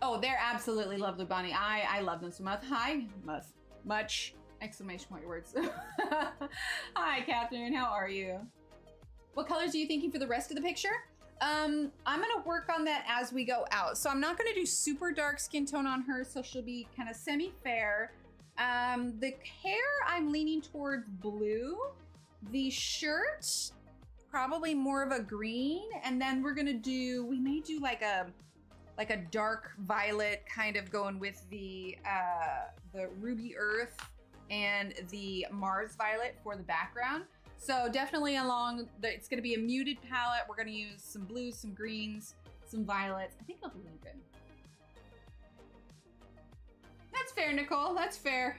Oh, they're absolutely lovely, Bonnie. I love them so much. Hi, much, exclamation point words. Hi, Catherine, how are you? What colors are you thinking for the rest of the picture? I'm gonna work on that as we go out. So I'm not gonna do super dark skin tone on her, so she'll be kind of semi-fair. The hair, I'm leaning towards blue. The shirt, probably more of a green. And then we're gonna do, we may do like a dark violet, kind of going with the Ruby Earth and the Mars violet for the background. So definitely it's going to be a muted palette. We're going to use some blues, some greens, some violets. I think it'll be really good. That's fair, Nicole. That's fair.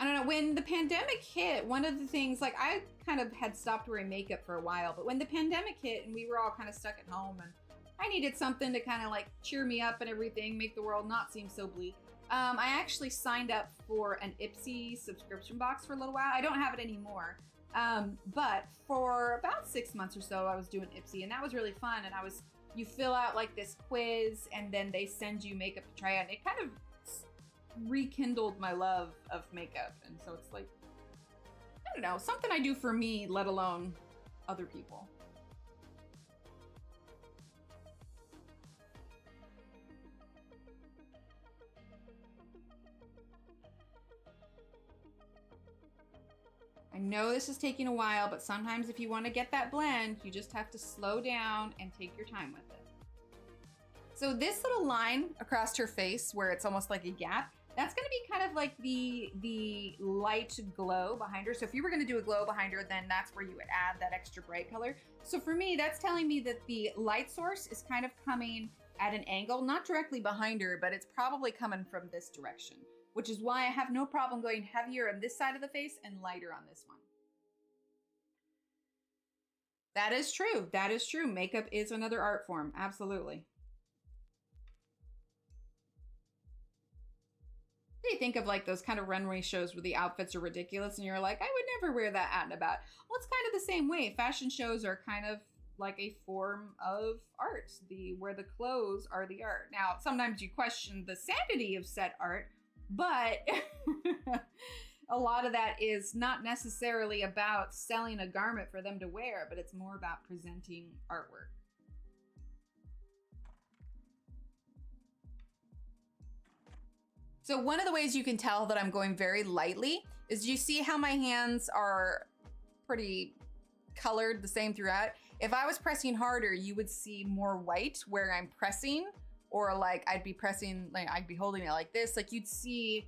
I don't know, when the pandemic hit, one of the things, like I kind of had stopped wearing makeup for a while, but when the pandemic hit and we were all kind of stuck at home and I needed something to kind of like cheer me up and everything, make the world not seem so bleak, I actually signed up for an Ipsy subscription box for a little while. I don't have it anymore, but for about 6 months or so, I was doing Ipsy and that was really fun. And you fill out like this quiz and then they send you makeup to try on. It kind of rekindled my love of makeup, and so it's like, I don't know, something I do for me, let alone other people. I know this is taking a while, but sometimes if you want to get that blend, you just have to slow down and take your time with it. So this little line across her face where it's almost like a gap, that's going to be kind of like the light glow behind her. So if you were going to do a glow behind her, then that's where you would add that extra bright color. So for me, that's telling me that the light source is kind of coming at an angle, not directly behind her, but it's probably coming from this direction, which is why I have no problem going heavier on this side of the face and lighter on this one. That is true. That is true. Makeup is another art form. Absolutely. You think of like those kind of runway shows where the outfits are ridiculous and you're like, I would never wear that out and about. Well, it's kind of the same way. Fashion shows are kind of like a form of art, where the clothes are the art. Now, sometimes you question the sanity of said art, but a lot of that is not necessarily about selling a garment for them to wear, but it's more about presenting artwork. So one of the ways you can tell that I'm going very lightly is you see how my hands are pretty colored the same throughout. If I was pressing harder, you would see more white where I'm pressing, or like I'd be pressing, like I'd be holding it like this. Like you'd see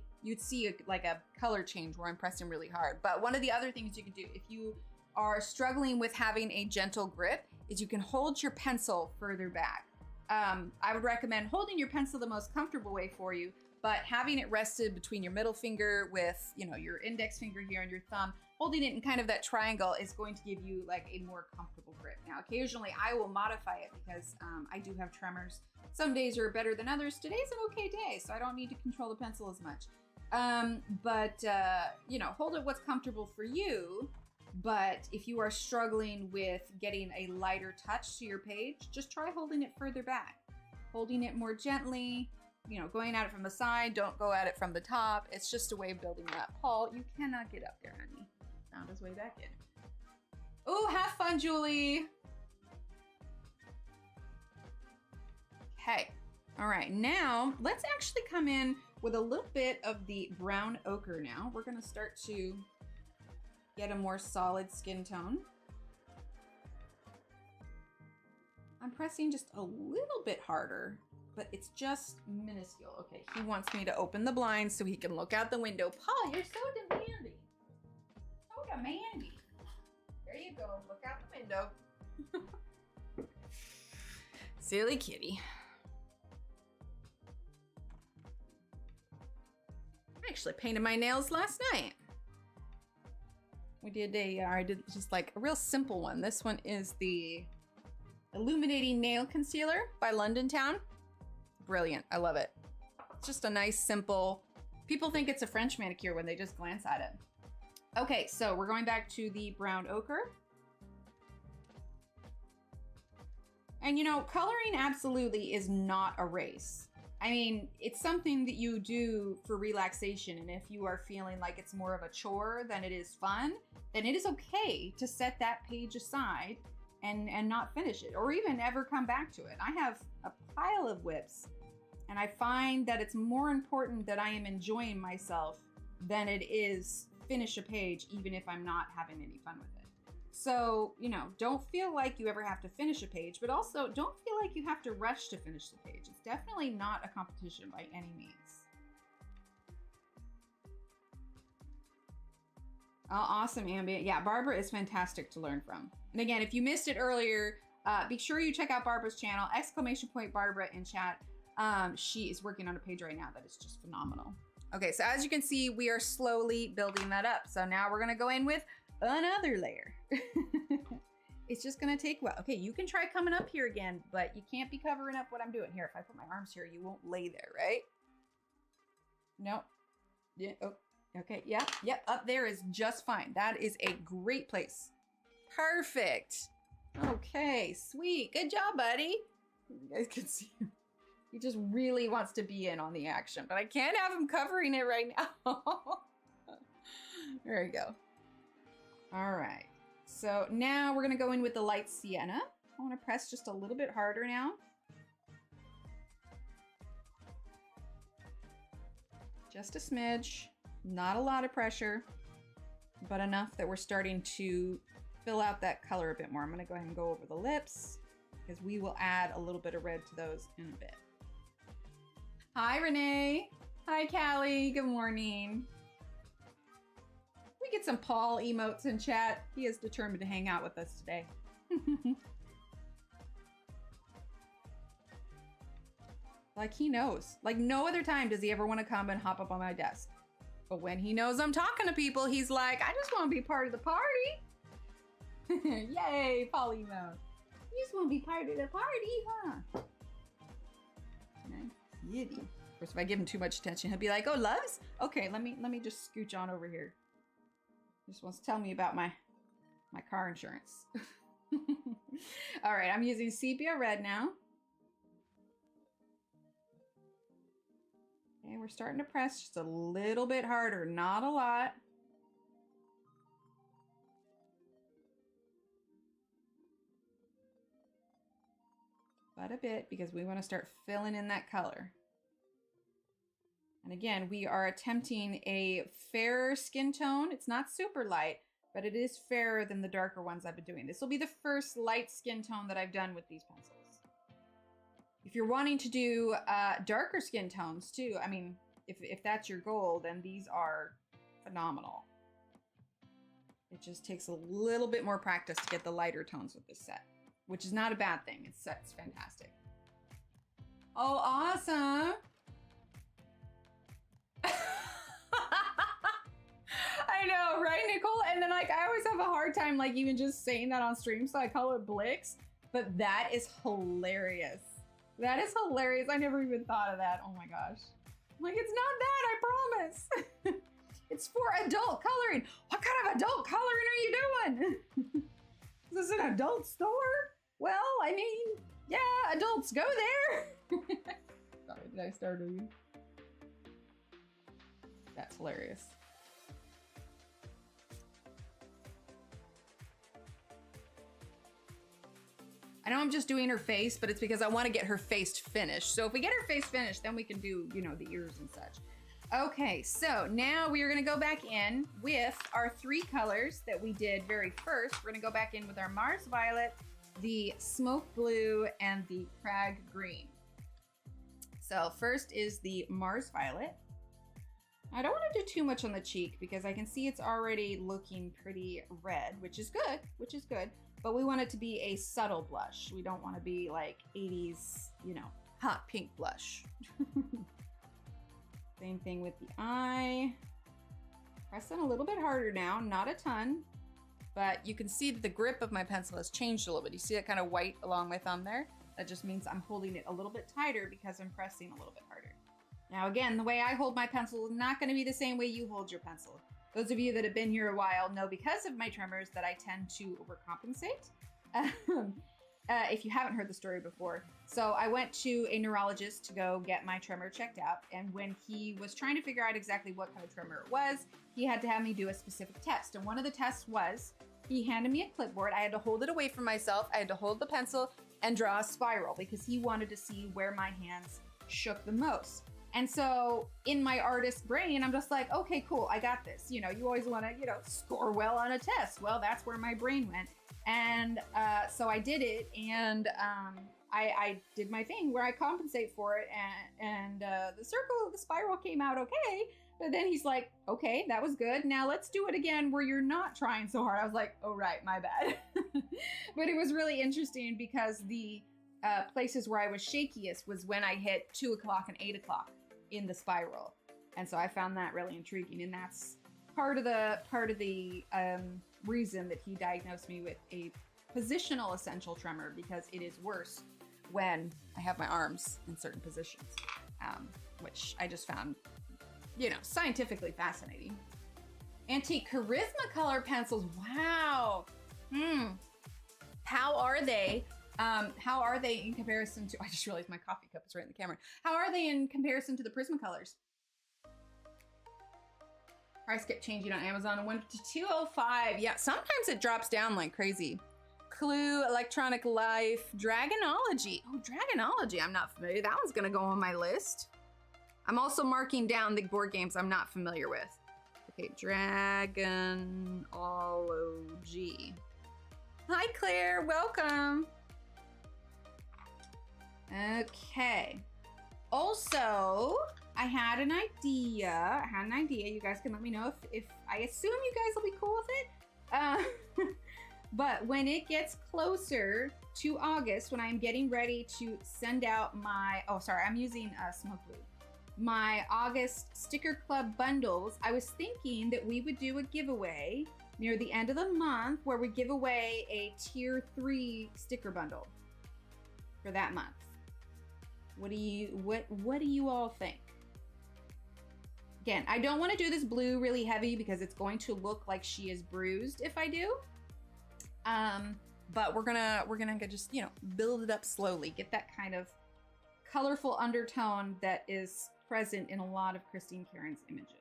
like a color change where I'm pressing really hard. But one of the other things you can do if you are struggling with having a gentle grip is you can hold your pencil further back. I would recommend holding your pencil the most comfortable way for you, but having it rested between your middle finger with, you know, your index finger here and your thumb, holding it in kind of that triangle is going to give you like a more comfortable grip. Now, occasionally I will modify it because I do have tremors. Some days are better than others. Today's an okay day, so I don't need to control the pencil as much. You know, hold it what's comfortable for you. But if you are struggling with getting a lighter touch to your page, just try holding it further back, holding it more gently. You know, going at it from the side, don't go at it from the top. It's just a way of building it up. Paul, you cannot get up there, honey. Found his way back in. Oh, have fun, Julie. Okay. All right, now let's actually come in with a little bit of the brown ochre now. We're gonna start to get a more solid skin tone. I'm pressing just a little bit harder, but it's just minuscule. Okay, he wants me to open the blinds so he can look out the window. Paul, you're so demanding. So demanding. There you go, look out the window. Silly kitty. I actually painted my nails last night. We did I did just like a real simple one. This one is the Illuminating Nail Concealer by London Town. Brilliant, I love it. It's just a nice, simple, people think it's a French manicure when they just glance at it. Okay, so we're going back to the brown ochre. And you know, coloring absolutely is not a race. I mean, it's something that you do for relaxation, and if you are feeling like it's more of a chore than it is fun, then it is okay to set that page aside and not finish it, or even ever come back to it. I have a pile of whips, and I find that it's more important that I am enjoying myself than it is finish a page, even if I'm not having any fun with it. So, you know, don't feel like you ever have to finish a page, but also don't feel like you have to rush to finish the page. It's definitely not a competition by any means. Oh, awesome, Ambient. Yeah, Barbara is fantastic to learn from. And again, if you missed it earlier, be sure you check out Barbara's channel, !Barbara in chat. She is working on a page right now that is just phenomenal. Okay, so as you can see, we are slowly building that up. So now we're gonna go in with another layer. It's just gonna take a while. Okay, you can try coming up here again, but you can't be covering up what I'm doing. Here, if I put my arms here, you won't lay there, right? Nope. Yeah, oh, okay, yeah, up there is just fine. That is a great place. Perfect. Okay, sweet. Good job, buddy. You guys can see him. He just really wants to be in on the action, but I can't have him covering it right now. There we go. All right. So now we're gonna go in with the light sienna. I wanna press just a little bit harder now. Just a smidge, not a lot of pressure, but enough that we're starting to fill out that color a bit more. I'm gonna go ahead and go over the lips because we will add a little bit of red to those in a bit. Hi, Renee. Hi, Callie. Good morning. We get some Paul emotes in chat. He is determined to hang out with us today. Like he knows. Like no other time does he ever want to come and hop up on my desk. But when he knows I'm talking to people, he's like, I just want to be part of the party. Yay, Paul emote. You just want to be part of the party, huh? Nice. Kitty. Of course, if I give him too much attention, he'll be like, oh, loves? Okay, let me just scooch on over here. He just wants to tell me about my car insurance. All right, I'm using sepia red now. Okay, we're starting to press just a little bit harder, not a lot. But a bit, because we want to start filling in that color. And again, we are attempting a fairer skin tone. It's not super light, but it is fairer than the darker ones I've been doing. This will be the first light skin tone that I've done with these pencils. If you're wanting to do darker skin tones too, I mean, if that's your goal, then these are phenomenal. It just takes a little bit more practice to get the lighter tones with this set, which is not a bad thing. It's fantastic. Oh, awesome. I know, right, Nicole? And then like I always have a hard time like even just saying that on stream, so I call it Blix. But that is hilarious. That is hilarious. I never even thought of that. Oh my gosh. I'm like, it's not that, I promise. It's for adult coloring. What kind of adult coloring are you doing? Is this an adult store? Well, I mean, yeah, adults go there. Sorry, did I startle you? That's hilarious. I know I'm just doing her face, but it's because I want to get her face finished. So if we get her face finished, then we can do, you know, the ears and such. Okay, so now we are going to go back in with our three colors that we did very first. We're going to go back in with our Mars Violet, the Smoke Blue, and the Crag Green. So first is the Mars Violet. I don't want to do too much on the cheek because I can see it's already looking pretty red, which is good, but we want it to be a subtle blush. We don't want to be like 80s, you know, hot pink blush. Same thing with the eye. Pressing a little bit harder now, not a ton, but you can see that the grip of my pencil has changed a little bit. You see that kind of white along my thumb there? That just means I'm holding it a little bit tighter because I'm pressing a little bit harder. Now again, the way I hold my pencil is not going to be the same way you hold your pencil. Those of you that have been here a while know because of my tremors that I tend to overcompensate. If you haven't heard the story before. So I went to a neurologist to go get my tremor checked out. And when he was trying to figure out exactly what kind of tremor it was, he had to have me do a specific test. And one of the tests was, he handed me a clipboard. I had to hold it away from myself. I had to hold the pencil and draw a spiral because he wanted to see where my hands shook the most. And so in my artist brain, I'm just like, okay, cool, I got this. You know, you always want to, you know, score well on a test. Well, that's where my brain went. And so I did it, and I did my thing where I compensate for it, and the spiral came out okay. But then he's like, okay, that was good. Now let's do it again where you're not trying so hard. I was like, oh, right, my bad. But it was really interesting because the places where I was shakiest was when I hit 2 o'clock and 8 o'clock in the spiral. And so I found that really intriguing. And that's part of the reason that he diagnosed me with a positional essential tremor, because it is worse when I have my arms in certain positions, which I just found, you know, scientifically fascinating. Antique Charisma color pencils. Wow. How are they? How are they in comparison to, I just realized my coffee cup is right in the camera. How are they in comparison to the Prismacolors? Price kept changing on Amazon and went to $205. Yeah, sometimes it drops down like crazy. Clue, Electronic Life, Dragonology. Oh, Dragonology, I'm not familiar. That one's gonna go on my list. I'm also marking down the board games I'm not familiar with. Okay, Dragonology. Hi, Claire, welcome. Okay. Also, I had an idea. You guys can let me know if I assume you guys will be cool with it. But when it gets closer to August, when I'm getting ready to send out my, oh, sorry, I'm using Smoke Blue, my August Sticker Club bundles, I was thinking that we would do a giveaway near the end of the month where we give away a tier 3 sticker bundle for that month. What do you all think? Again, I don't want to do this blue really heavy because it's going to look like she is bruised if I do. But we're gonna just, you know, build it up slowly, get that kind of colorful undertone that is present in a lot of Christine Karron's images.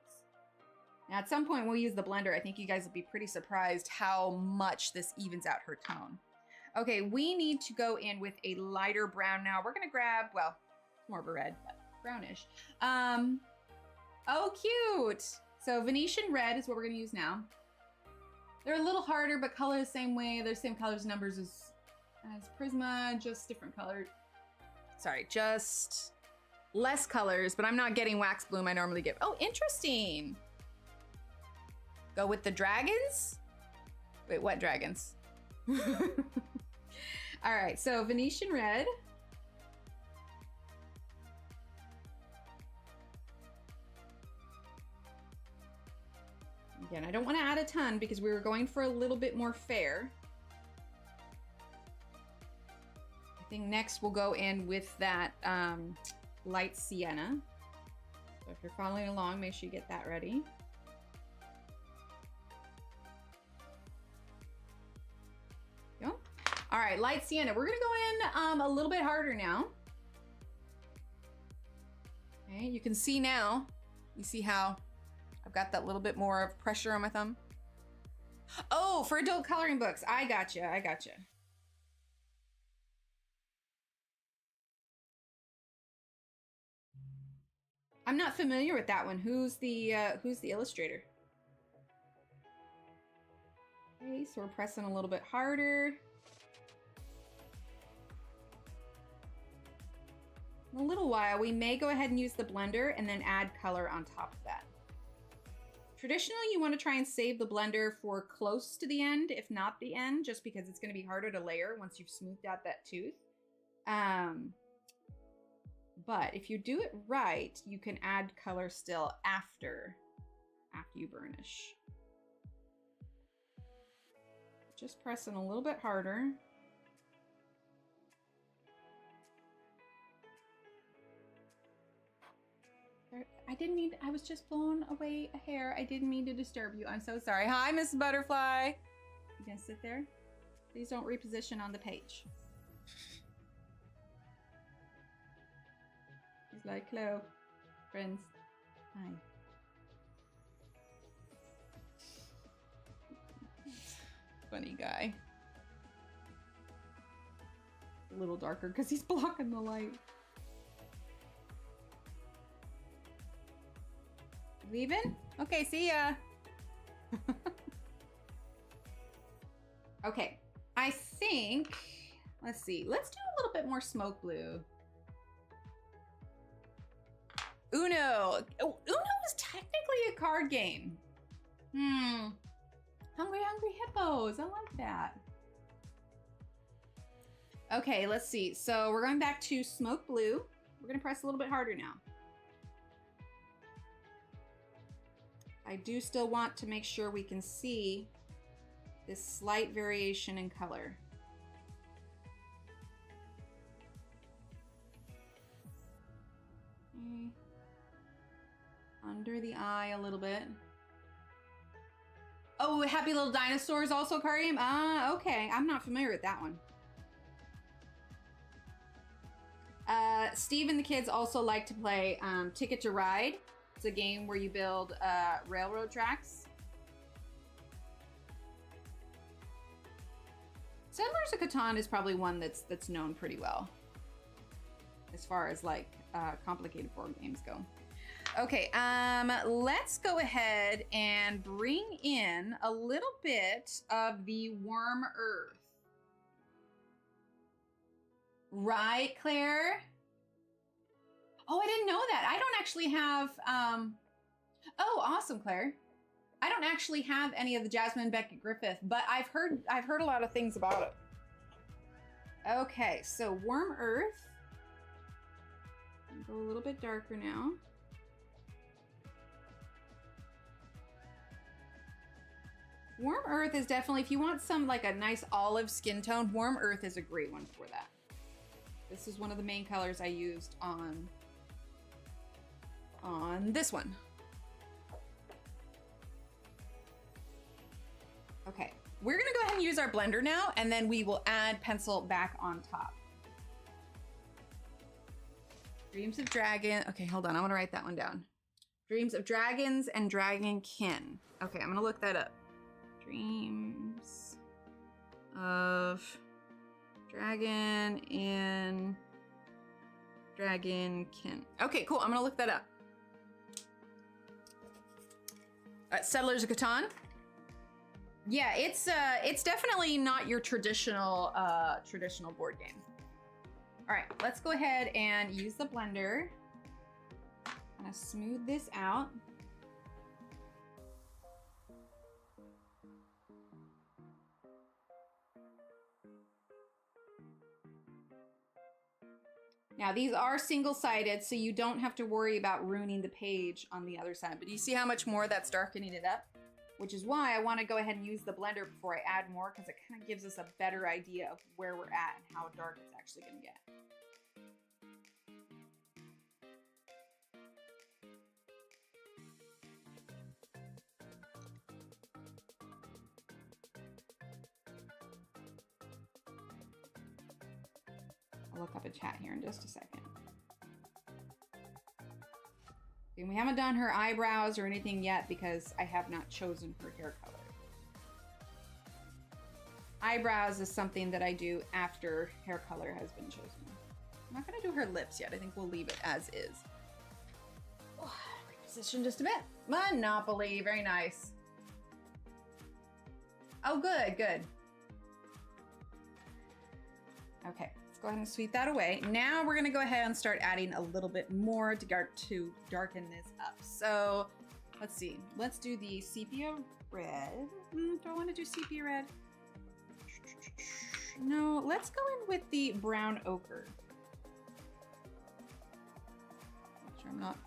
Now, at some point we'll use the blender. I think you guys will be pretty surprised how much this evens out her tone. Okay, we need to go in with a lighter brown now. We're gonna grab, well, it's more of a red, but brownish. Oh, cute. So Venetian red is what we're gonna use now. They're a little harder, but color the same way. They're the same colors, numbers as Prisma, just different colors. Sorry, just less colors, but I'm not getting wax bloom I normally get. Oh, interesting. Go with the dragons? Wait, what dragons? All right, so Venetian red. Again, I don't want to add a ton because we were going for a little bit more fair. I think next we'll go in with that light sienna. So if you're following along, make sure you get that ready. Go. All right, light sienna. We're gonna go in a little bit harder now. Okay, you can see now. You see how I've got that little bit more of pressure on my thumb. Oh, for adult coloring books. I gotcha. I'm not familiar with that one. Who's the illustrator? Okay, so we're pressing a little bit harder. In a little while, we may go ahead and use the blender and then add color on top of that. Traditionally, you want to try and save the blender for close to the end, if not the end, just because it's going to be harder to layer once you've smoothed out that tooth. But if you do it right, you can add color still after you burnish. Just pressing a little bit harder. I didn't mean to, I was just blowing away a hair. I didn't mean to disturb you. I'm so sorry. Hi, Miss Butterfly. You gonna sit there? Please don't reposition on the page. He's like, hello, friends. Hi. Funny guy. A little darker because he's blocking the light. Leaving? Okay, see ya. Okay, I think Let's see. Let's do a little bit more smoke blue. Uno. Oh, Uno is technically a card game. Hungry Hippos. I like that. Okay, let's see. So we're going back to smoke blue. We're going to press a little bit harder now. I do still want to make sure we can see this slight variation in color. Okay. Under the eye a little bit. Oh, Happy Little Dinosaurs also card game? Ah, okay. I'm not familiar with that one. Steve and the kids also like to play Ticket to Ride. It's a game where you build railroad tracks. Settlers of Catan is probably one that's known pretty well as far as like complicated board games go. Okay, let's go ahead and bring in a little bit of the warm earth. Right, Claire? Oh, I didn't know that. I don't actually have, oh, awesome, Claire. I don't actually have any of the Jasmine Beckett Griffith, but I've heard a lot of things about it. Okay, so warm earth. Go a little bit darker now. Warm earth is definitely, if you want some like a nice olive skin tone, warm earth is a great one for that. This is one of the main colors I used on this one. Okay, we're gonna go ahead and use our blender now, and then we will add pencil back on top. Dreams of Dragon. Okay, hold on, I wanna write that one down. Dreams of Dragons and Dragonkin. Okay, I'm gonna look that up. Dreams of Dragon and Dragonkin. Okay, cool. I'm gonna look that up. Settlers of Catan. Yeah, it's definitely not your traditional board game. All right, let's go ahead and use the blender. I'm gonna smooth this out. Now these are single-sided, so you don't have to worry about ruining the page on the other side. But do you see how much more that's darkening it up? Which is why I want to go ahead and use the blender before I add more, because it kind of gives us a better idea of where we're at and how dark it's actually going to get. I'll look up a chat here in just a second. And we haven't done her eyebrows or anything yet because I have not chosen her hair color. Eyebrows is something that I do after hair color has been chosen. I'm not gonna do her lips yet. I think we'll leave it as is. Oh, reposition just a bit. Monopoly, very nice. Oh, good, good. Okay. Go ahead and sweep that away. Now we're gonna go ahead and start adding a little bit more to darken this up. So let's see. Let's do the sepia red. Do I want to do sepia red? No, let's go in with the brown ochre. Make sure I'm not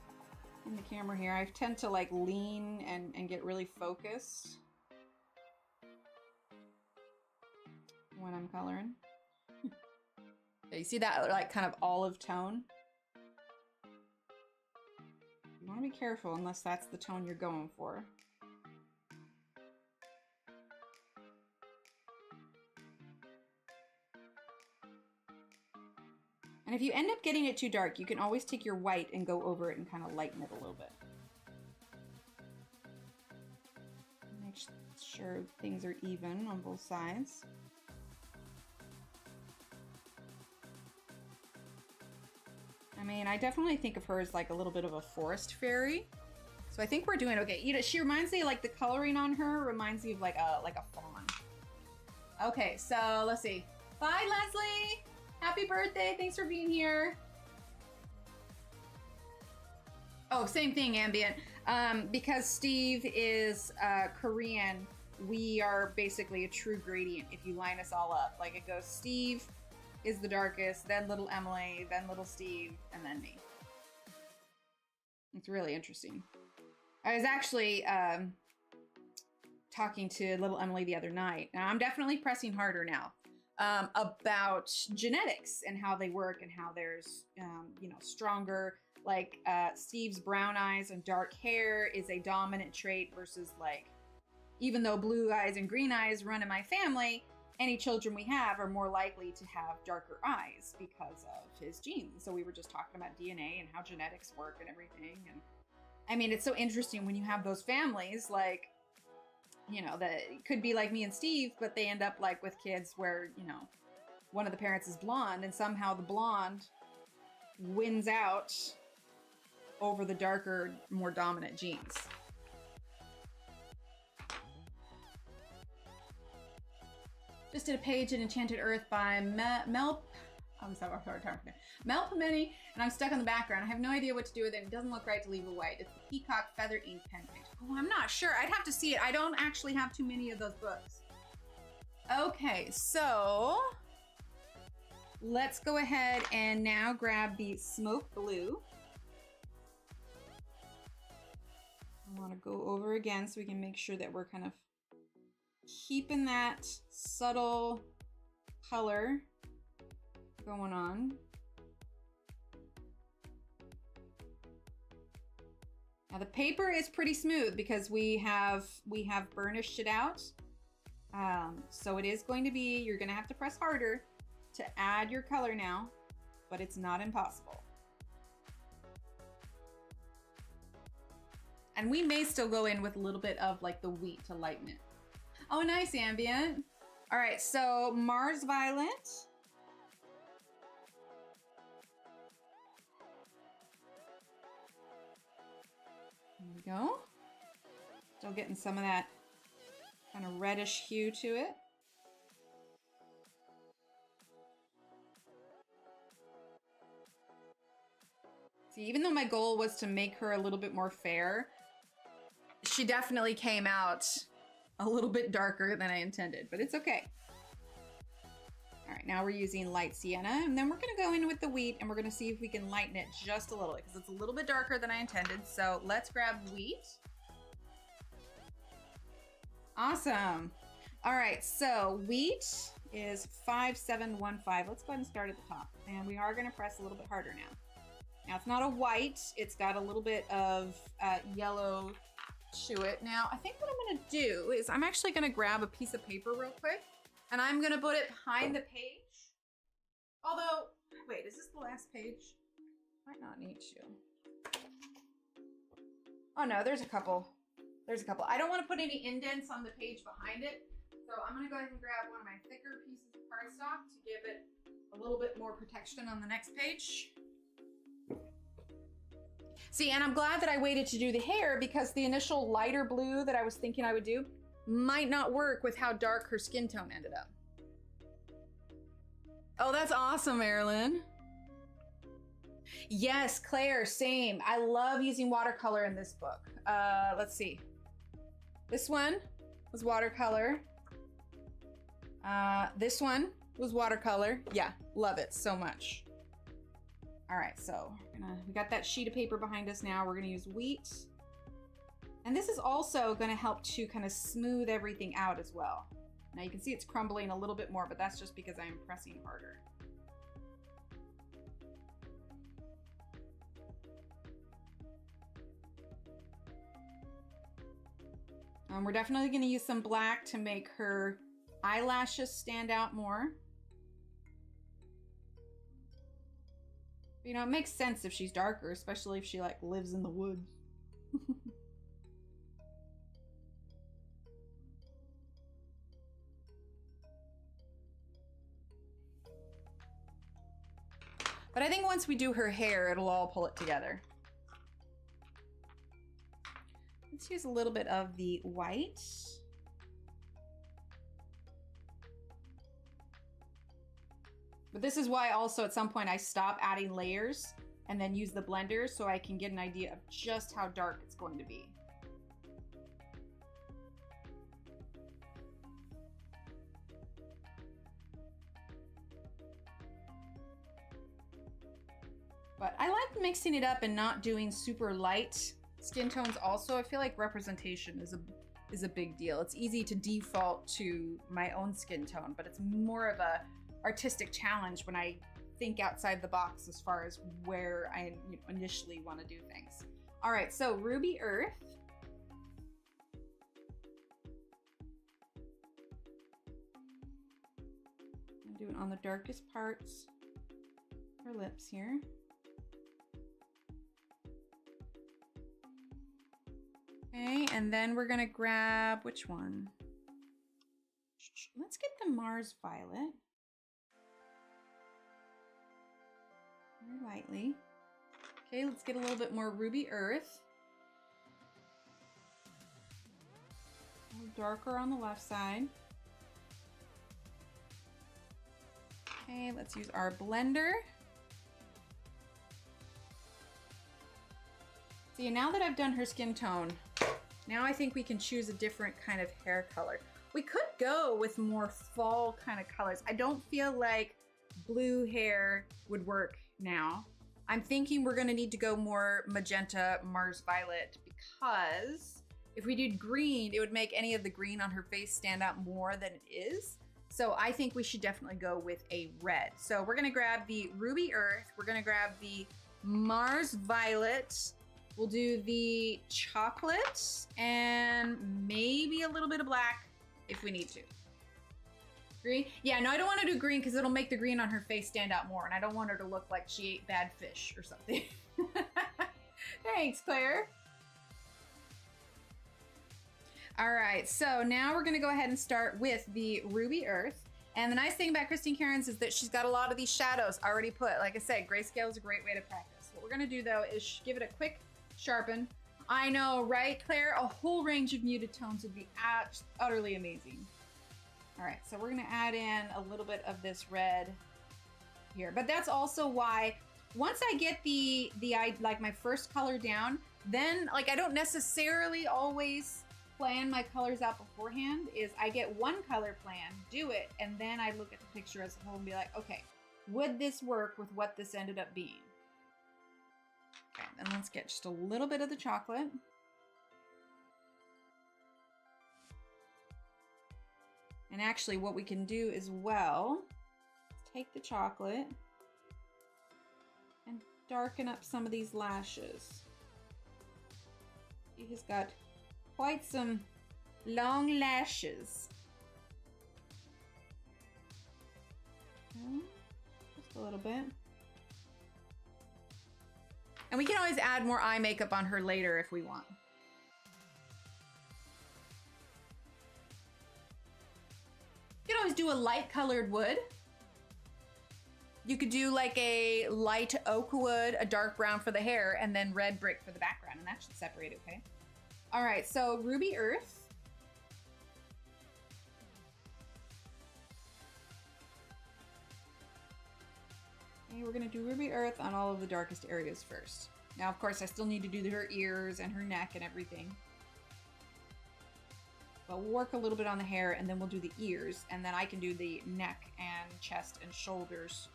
in the camera here. I tend to like lean and get really focused when I'm coloring. You see that like kind of olive tone? You want to be careful unless that's the tone you're going for. And if you end up getting it too dark, you can always take your white and go over it and kind of lighten it a little bit. Make sure things are even on both sides. I mean, I definitely think of her as like a little bit of a forest fairy. So I think we're doing okay. You know, she reminds me, like the coloring on her reminds me of like a fawn. Okay, so let's see. Bye, Leslie. Happy birthday. Thanks for being here. Oh, same thing, Ambient. Because Steve is Korean, we are basically a true gradient if you line us all up. Like it goes Steve is the darkest, then little Emily, then little Steve, and then me. It's really interesting. I was actually talking to little Emily the other night. Now I'm definitely pressing harder now about genetics and how they work and how there's, you know, stronger, like Steve's brown eyes and dark hair is a dominant trait versus like, even though blue eyes and green eyes run in my family, any children we have are more likely to have darker eyes because of his genes. So we were just talking about DNA and how genetics work and everything. And I mean, it's so interesting when you have those families, like, you know, that it could be like me and Steve, but they end up like with kids where, you know, one of the parents is blonde and somehow the blonde wins out over the darker, more dominant genes. Just did a page in Enchanted Earth by Mel Pimeni, and I'm stuck on the background. I have no idea what to do with it. It doesn't look right to leave away. It's the Peacock Feather Ink pen page. Oh, I'm not sure. I'd have to see it. I don't actually have too many of those books. Okay, so let's go ahead and now grab the Smoke Blue. I want to go over again so we can make sure that we're kind of keeping that subtle color going on. Now the paper is pretty smooth because we have burnished it out. So it is going to be, you're going to have to press harder to add your color now, but it's not impossible. And we may still go in with a little bit of like the wheat to lighten it. Oh, nice, Ambient. All right, so Mars Violet. There we go. Still getting some of that kind of reddish hue to it. See, even though my goal was to make her a little bit more fair, she definitely came out a little bit darker than I intended, but it's okay. All right, now we're using light sienna, and then we're gonna go in with the wheat and we're gonna see if we can lighten it just a little bit because it's a little bit darker than I intended. So let's grab wheat. Awesome. All right, so wheat is 5715. Let's go ahead and start at the top. And we are gonna press a little bit harder now. Now it's not a white, it's got a little bit of yellow to it. Now, I think what I'm gonna do is I'm actually gonna grab a piece of paper real quick and I'm gonna put it behind the page. Although, wait, is this the last page? Might not need to. Oh no, there's a couple. There's a couple. I don't want to put any indents on the page behind it. So I'm gonna go ahead and grab one of my thicker pieces of cardstock to give it a little bit more protection on the next page. See, and I'm glad that I waited to do the hair because the initial lighter blue that I was thinking I would do might not work with how dark her skin tone ended up. Oh, that's awesome, Marilyn. Yes, Claire, same. I love using watercolor in this book. Let's see. This one was watercolor. This one was watercolor. Yeah, love it so much. All right, so we got that sheet of paper behind us now. We're gonna use wheat. And this is also gonna help to kind of smooth everything out as well. Now you can see it's crumbling a little bit more, but that's just because I'm pressing harder. We're definitely gonna use some black to make her eyelashes stand out more. You know, it makes sense if she's darker, especially if she like lives in the woods. But I think once we do her hair, it'll all pull it together. Let's use a little bit of the white. But this is why also at some point I stop adding layers and then use the blender so I can get an idea of just how dark it's going to be. But I like mixing it up and not doing super light skin tones also. I feel like representation is a big deal. It's easy to default to my own skin tone, but it's more of a artistic challenge when I think outside the box as far as where I initially want to do things. All right, so Ruby Earth. I'm doing it on the darkest parts of her lips here. Okay, and then we're gonna grab, which one? Let's get the Mars Violet. Very lightly. Okay, let's get a little bit more Ruby Earth. A little darker on the left side. Okay, let's use our blender. See, now that I've done her skin tone, now I think we can choose a different kind of hair color. We could go with more fall kind of colors. I don't feel like blue hair would work now. I'm thinking we're gonna need to go more magenta Mars Violet, because if we did green, it would make any of the green on her face stand out more than it is. So I think we should definitely go with a red. So we're gonna grab the Ruby Earth, we're gonna grab the Mars Violet, we'll do the chocolate, and maybe a little bit of black if we need to. Green? Yeah, no, I don't want to do green because it'll make the green on her face stand out more, and I don't want her to look like she ate bad fish or something. Thanks, Claire. All right, so now we're gonna go ahead and start with the Ruby Earth. And the nice thing about Christine Karron's is that she's got a lot of these shadows already put. Like I said, grayscale is a great way to practice. What we're gonna do though is give it a quick sharpen. I know, right, Claire? A whole range of muted tones would be utterly amazing. All right, so we're gonna add in a little bit of this red here, but that's also why once I get like my first color down, then like I don't necessarily always plan my colors out beforehand. Is I get one color plan, do it, and then I look at the picture as a whole and be like, okay, would this work with what this ended up being? Okay, then let's get just a little bit of the chocolate. And actually what we can do as well is take the chocolate and darken up some of these lashes. He has got quite some long lashes. Just a little bit. And we can always add more eye makeup on her later if we want. You can always do a light colored wood. You could do like a light oak wood, a dark brown for the hair, and then red brick for the background, and that should separate it, okay? All right, so Ruby Earth. Okay, we're gonna do Ruby Earth on all of the darkest areas first. Now, of course, I still need to do her ears and her neck and everything. But we'll work a little bit on the hair, and then we'll do the ears, and then I can do the neck and chest and shoulders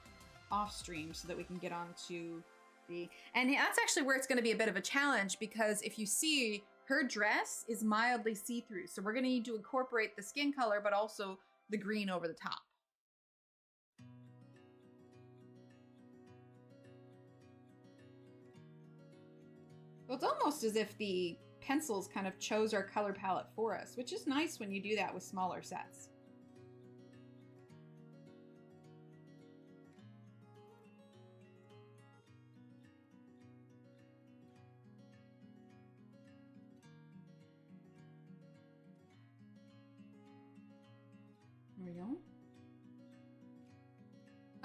off stream so that we can get onto the... And that's actually where it's going to be a bit of a challenge, because if you see, her dress is mildly see-through. So we're going to need to incorporate the skin color, but also the green over the top. So it's almost as if the pencils kind of chose our color palette for us, which is nice when you do that with smaller sets. There we go.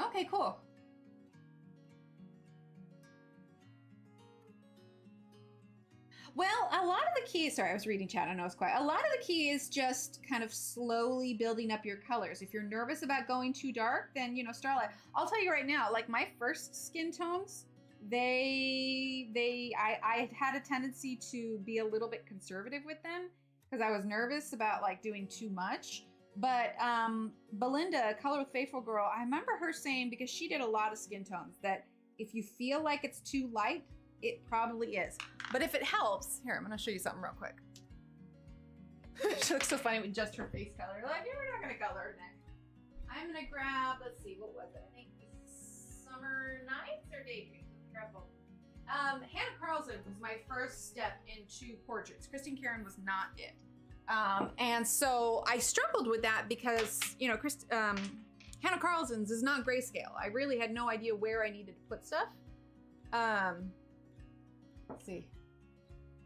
Okay, cool. Well, a a lot of the key, sorry, I was reading chat, I know it's quiet. A lot of the key is just kind of slowly building up your colors. If you're nervous about going too dark, then, you know, Starlight. I'll tell you right now, like my first skin tones, I had a tendency to be a little bit conservative with them because I was nervous about like doing too much. But Belinda, Color with Faithful Girl, I remember her saying, because she did a lot of skin tones, that if you feel like it's too light, it probably is. But if it helps, here, I'm gonna show you something real quick. She looks so funny with just her face color. Like, yeah, we're not gonna color her neck. I'm gonna grab, let's see, what was it? I think Summer Nights or Daydreams. Let's grab both. Hannah Carlson was my first step into portraits. Christine Karron was not it. And so I struggled with that because, you know, Hannah Carlson's is not grayscale. I really had no idea where I needed to put stuff. Let's see.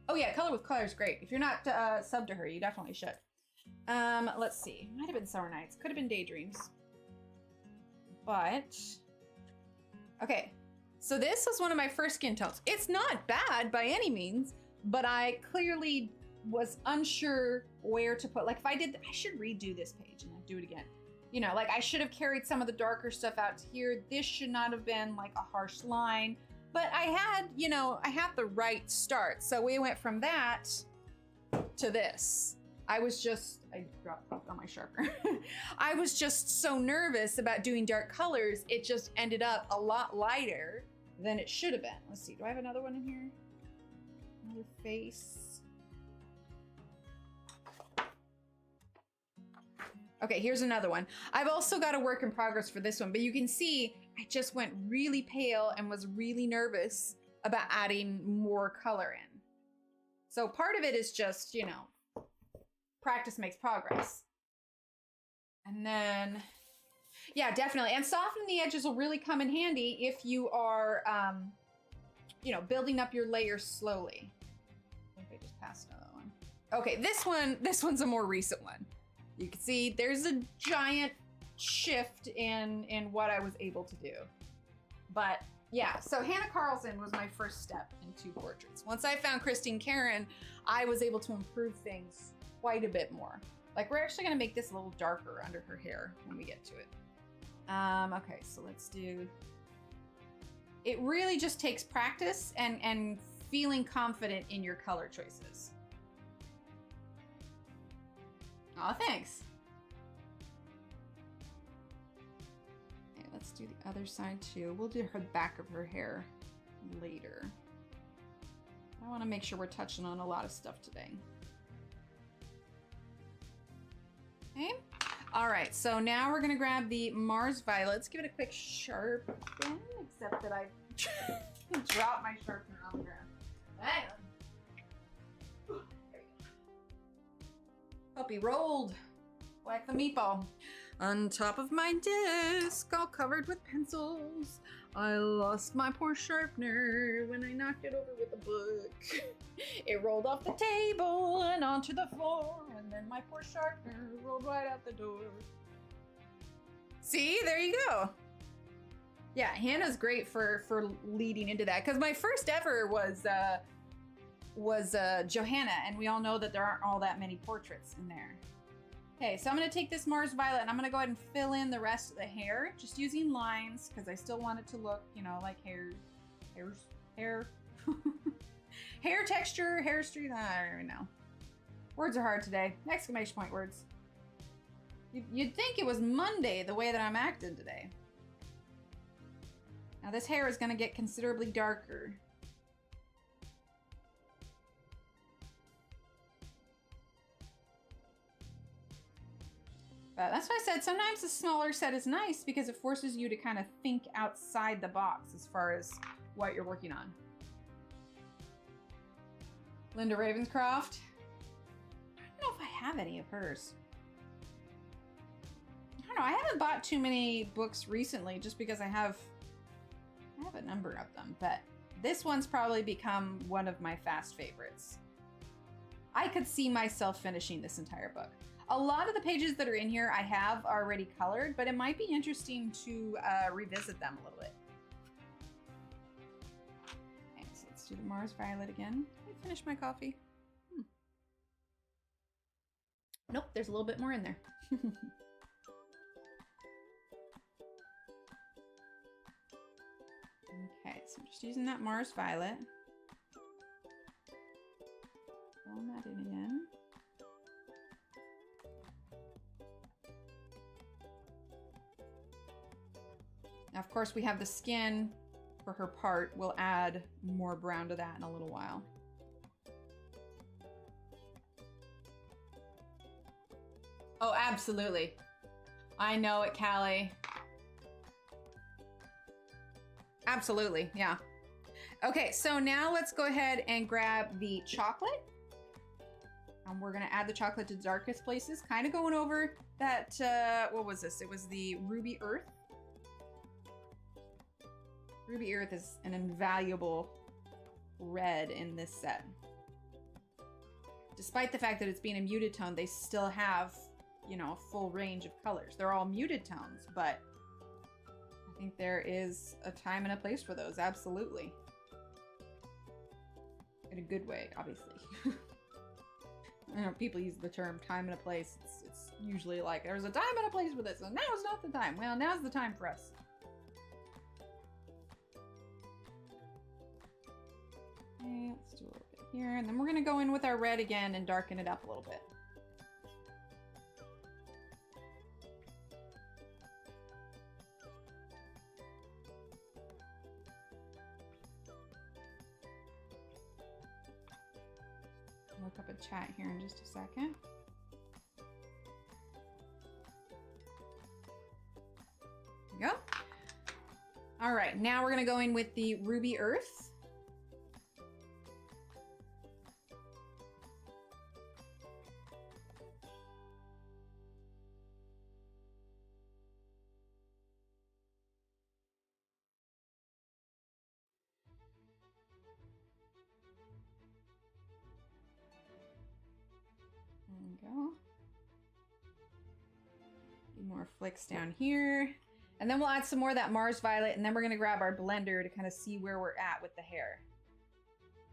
Oh yeah, Color with Color is great. If you're not sub to her, you definitely should. Let's see. Might have been Summer Nights. Could have been Daydreams. But, okay. So this was one of my first skin tones. It's not bad by any means, but I clearly was unsure where to put, like if I did, I should redo this page and do it again. You know, like I should have carried some of the darker stuff out to here. This should not have been like a harsh line, but I had, you know, I had the right start. So we went from that to this. I dropped on my sharpener. I was just so nervous about doing dark colors. It just ended up a lot lighter than it should have been. Let's see, do I have another one in here? Another face. Okay, here's another one. I've also got a work in progress for this one, but you can see I just went really pale and was really nervous about adding more color in. So part of it is just, you know, practice makes progress. And then, yeah, definitely. And softening the edges will really come in handy if you are, you know, building up your layers slowly. I think I just passed another one. Okay, this one's a more recent one. You can see there's a giant shift in what I was able to do. But yeah, so Hannah Carlson was my first step into portraits. Once I found Christine Karron, I was able to improve things quite a bit more. Like we're actually gonna make this a little darker under her hair when we get to it. Okay, so let's do, it really just takes practice and feeling confident in your color choices. Aw, thanks. Okay, let's do the other side too. We'll do her back of her hair later. I want to make sure we're touching on a lot of stuff today. Okay. All right, so now we're gonna grab the Mars Violets. Give it a quick sharpen, except that I dropped my sharpener on the ground. Hang on. Puppy rolled like the meatball on top of my desk, all covered with pencils. I lost my poor sharpener when I knocked it over with a book. It rolled off the table and onto the floor, and then my poor sharpener rolled right out the door. See, there you go. Yeah, Hannah's great for leading into that, because my first ever was Johanna, and we all know that there aren't all that many portraits in there. Okay, so I'm gonna take this Mars Violet and I'm gonna go ahead and fill in the rest of the hair, just using lines, because I still want it to look, you know, like hair texture, hair streak, I don't even know. Words are hard today. Exclamation point words. You'd think it was Monday the way that I'm acting today. Now this hair is gonna get considerably darker. But that's why I said sometimes a smaller set is nice, because it forces you to kind of think outside the box as far as what you're working on. Linda Ravenscroft. I don't know if I have any of hers. I don't know. I haven't bought too many books recently just because I have a number of them, but this one's probably become one of my fast favorites. I could see myself finishing this entire book. A lot of the pages that are in here I have already colored, but it might be interesting to revisit them a little bit. Okay, so let's do the Mars Violet again. Let me finish my coffee. Nope, there's a little bit more in there. Okay, so I'm just using that Mars Violet. Filling that in again. Now, of course, we have the skin for her part. We'll add more brown to that in a little while. Oh, absolutely. I know it, Callie. Absolutely, yeah. Okay, so now let's go ahead and grab the chocolate. And we're gonna add the chocolate to darkest places, kind of going over that, what was this? It was the Ruby Earth. Ruby Earth is an invaluable red in this set. Despite the fact that it's being a muted tone, they still have, you know, a full range of colors. They're all muted tones, but I think there is a time and a place for those, absolutely. In a good way, obviously. I know people use the term time and a place. It's usually like, there's a time and a place for this, and now's not the time. Well, now's the time for us. Okay, let's do a little bit here, and then we're gonna go in with our red again and darken it up a little bit. Look up a chat here in just a second. There we go. All right, now we're gonna go in with the Ruby Earth. There we go. Few more flicks down here. And then we'll add some more of that Mars Violet, and then we're gonna grab our blender to kind of see where we're at with the hair.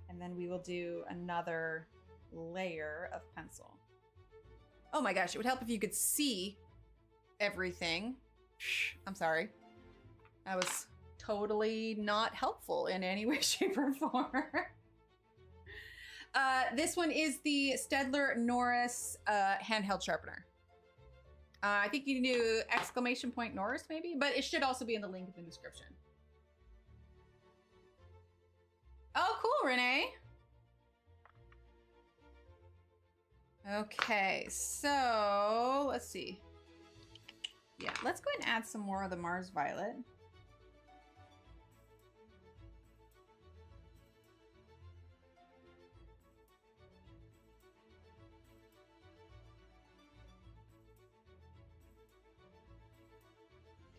And then we will do another layer of pencil. Oh my gosh, it would help if you could see everything. I'm sorry. That was totally not helpful in any way, shape, or form. This one is the Stedler Norris handheld sharpener. I think you can do exclamation point Norris maybe, but it should also be in the link in the description. Oh, cool, Renee. Okay, so let's see. Yeah, let's go ahead and add some more of the Mars Violet.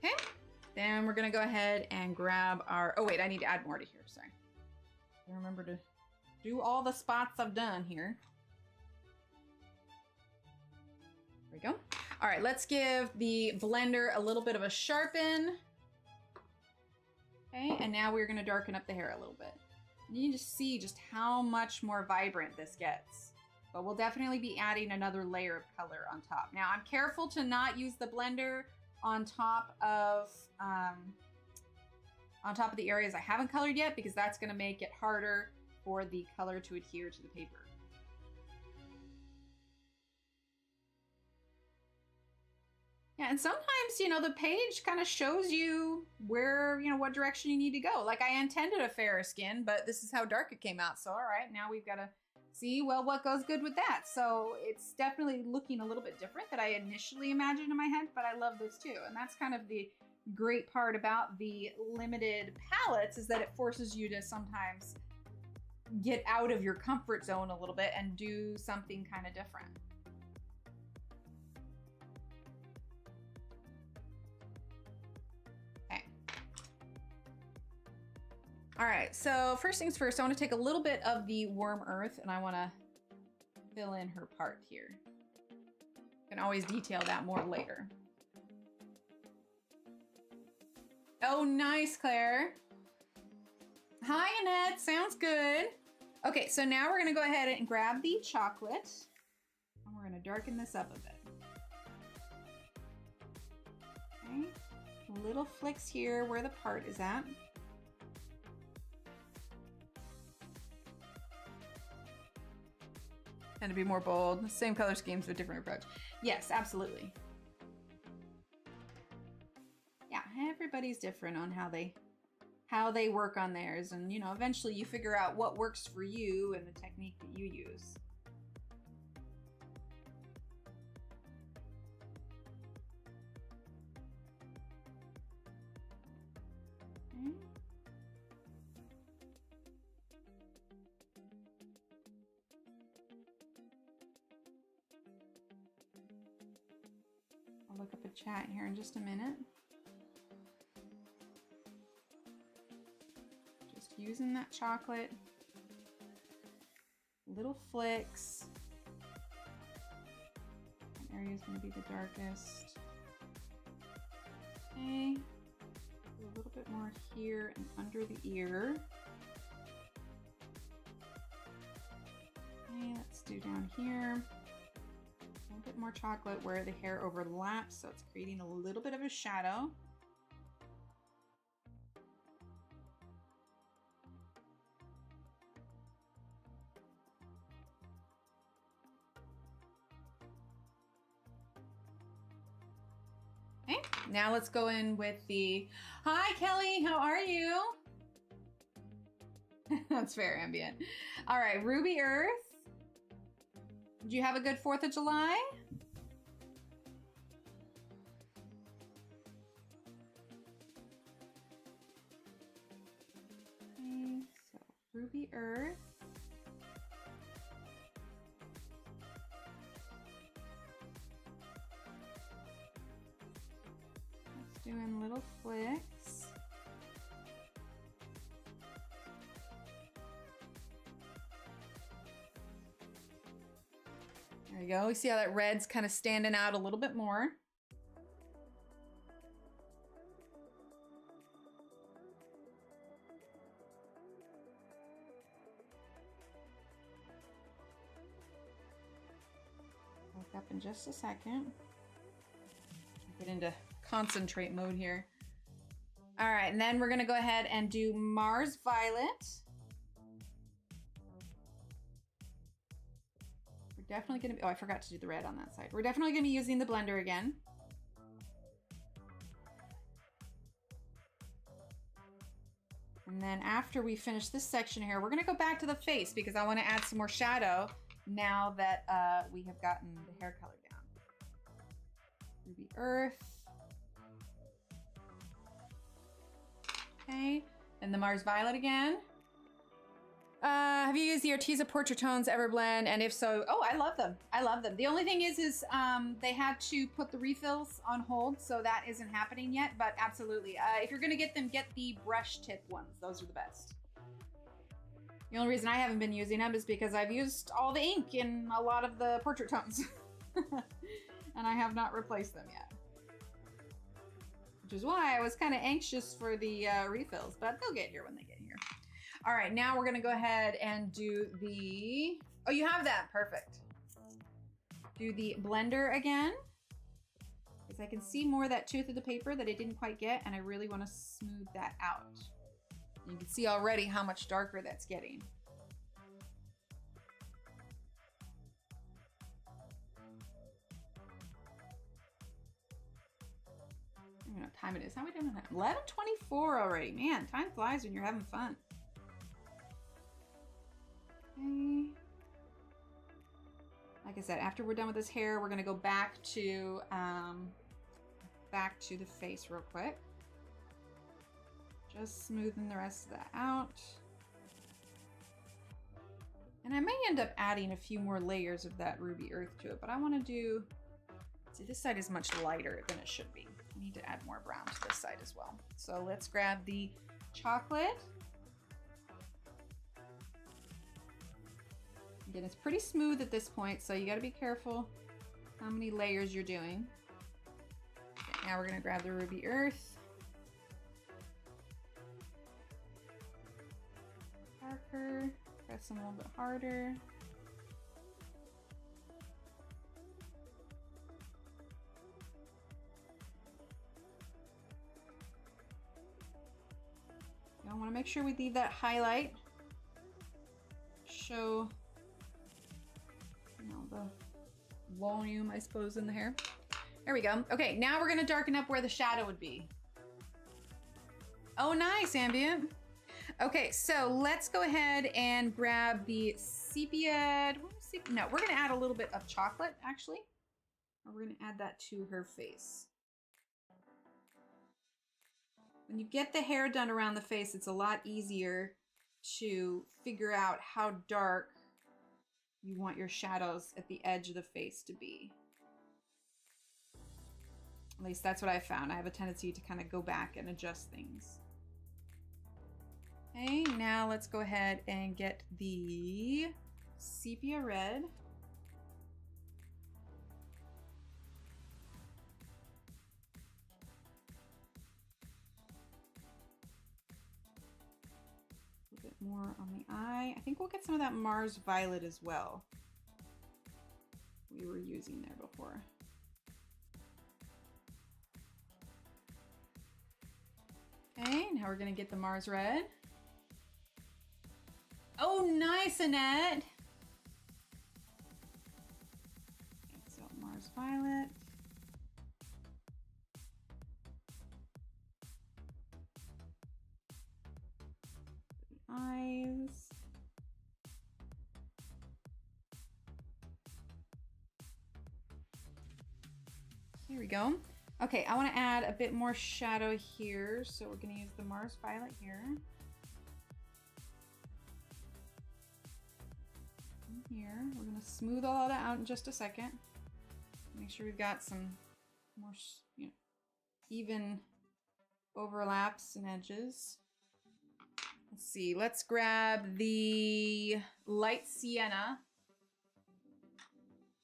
Okay, then we're gonna go ahead and grab our, oh wait, I need to add more to here, sorry. Remember to do all the spots I've done here. There we go. All right, let's give the blender a little bit of a sharpen. Okay, and now we're gonna darken up the hair a little bit. You can just see just how much more vibrant this gets. But we'll definitely be adding another layer of color on top. Now, I'm careful to not use the blender on top of the areas I haven't colored yet, because that's going to make it harder for the color to adhere to the paper. Yeah, and sometimes, you know, the page kind of shows you where, you know, what direction you need to go. Like, I intended a fairer skin, but this is how dark it came out. So, all right, now we've got to see, well, what goes good with that. So it's definitely looking a little bit different than I initially imagined in my head, but I love this too. And that's kind of the great part about the limited palettes, is that it forces you to sometimes get out of your comfort zone a little bit and do something kind of different. Okay. All right, so first things first, I want to take a little bit of the warm earth and I want to fill in her part here. You can always detail that more later. Oh, nice, Claire. Hi, Annette. Sounds good. Okay, so now we're going to go ahead and grab the chocolate. And we're gonna darken this up a bit. Okay, little flicks here where the part is at. And to be more bold, same color schemes but different approach. Yes, absolutely. Yeah, everybody's different on how they work on theirs, and you know, eventually you figure out what works for you and the technique that you use. Okay. I'll look up a chat here in just a minute. Just using that chocolate. Little flicks. That area is going to be the darkest. Okay. Do a little bit more here and under the ear. Okay, let's do down here. A little bit more chocolate where the hair overlaps, so it's creating a little bit of a shadow. Okay, now let's go in with the, hi Kelly, how are you? That's fair, ambient. All right, Ruby Earth. Did you have a good 4th of July? Okay, so Ruby Earth. Just doing little flicks. There you go. We see how that red's kind of standing out a little bit more. Look up in just a second. Get into concentrate mode here. All right, and then we're gonna go ahead and do Mars Violet. Definitely gonna be, oh, I forgot to do the red on that side. We're definitely gonna be using the blender again. And then after we finish this section here, we're gonna go back to the face because I wanna add some more shadow now that we have gotten the hair color down. Ruby Earth. Okay, and the Mars Violet again. Have you used the Arteza Portrait Tones Everblend? And if so, oh, I love them. I love them. The only thing is they had to put the refills on hold, so that isn't happening yet, but absolutely. If you're gonna get them, get the brush tip ones. Those are the best. The only reason I haven't been using them is because I've used all the ink in a lot of the portrait tones. And I have not replaced them yet. Which is why I was kind of anxious for the refills, but they'll get here when they get here. All right, now we're gonna go ahead and do the, oh, you have that, perfect. Do the blender again, because I can see more of that tooth of the paper that I didn't quite get, and I really wanna smooth that out. You can see already how much darker that's getting. I don't know what time it is. How are we doing that? 11:24 already. Man, time flies when you're having fun. Okay. Like I said, after we're done with this hair, we're gonna go back to the face real quick. Just smoothing the rest of that out. And I may end up adding a few more layers of that Ruby Earth to it, but I want to do, see, this side is much lighter than it should be. I need to add more brown to this side as well. So let's grab the chocolate. Again, it's pretty smooth at this point, so you got to be careful how many layers you're doing. Okay, now we're going to grab the Ruby Earth. Darker, press them a little bit harder. want to make sure we leave that highlight. Show, you know, the volume, I suppose, in the hair. There we go. Okay, now we're gonna darken up where the shadow would be. Oh, nice, Ambient. Okay, so let's go ahead and grab the sepia. No, we're gonna add a little bit of chocolate, actually. We're gonna add that to her face. When you get the hair done around the face, it's a lot easier to figure out how dark you want your shadows at the edge of the face to be. At least that's what I found. I have a tendency to kind of go back and adjust things. Okay, now let's go ahead and get the sepia red. More on the eye. I think we'll get some of that Mars Violet as well. We were using there before. Okay, now we're gonna get the Mars Red. Oh, nice, Annette. Okay, so Mars Violet. Eyes. Here we go. Okay, I want to add a bit more shadow here, so we're going to use the Mars Violet here. And here, we're going to smooth all of that out in just a second. Make sure we've got some more, you know, even overlaps and edges. Let's see, let's grab the light sienna.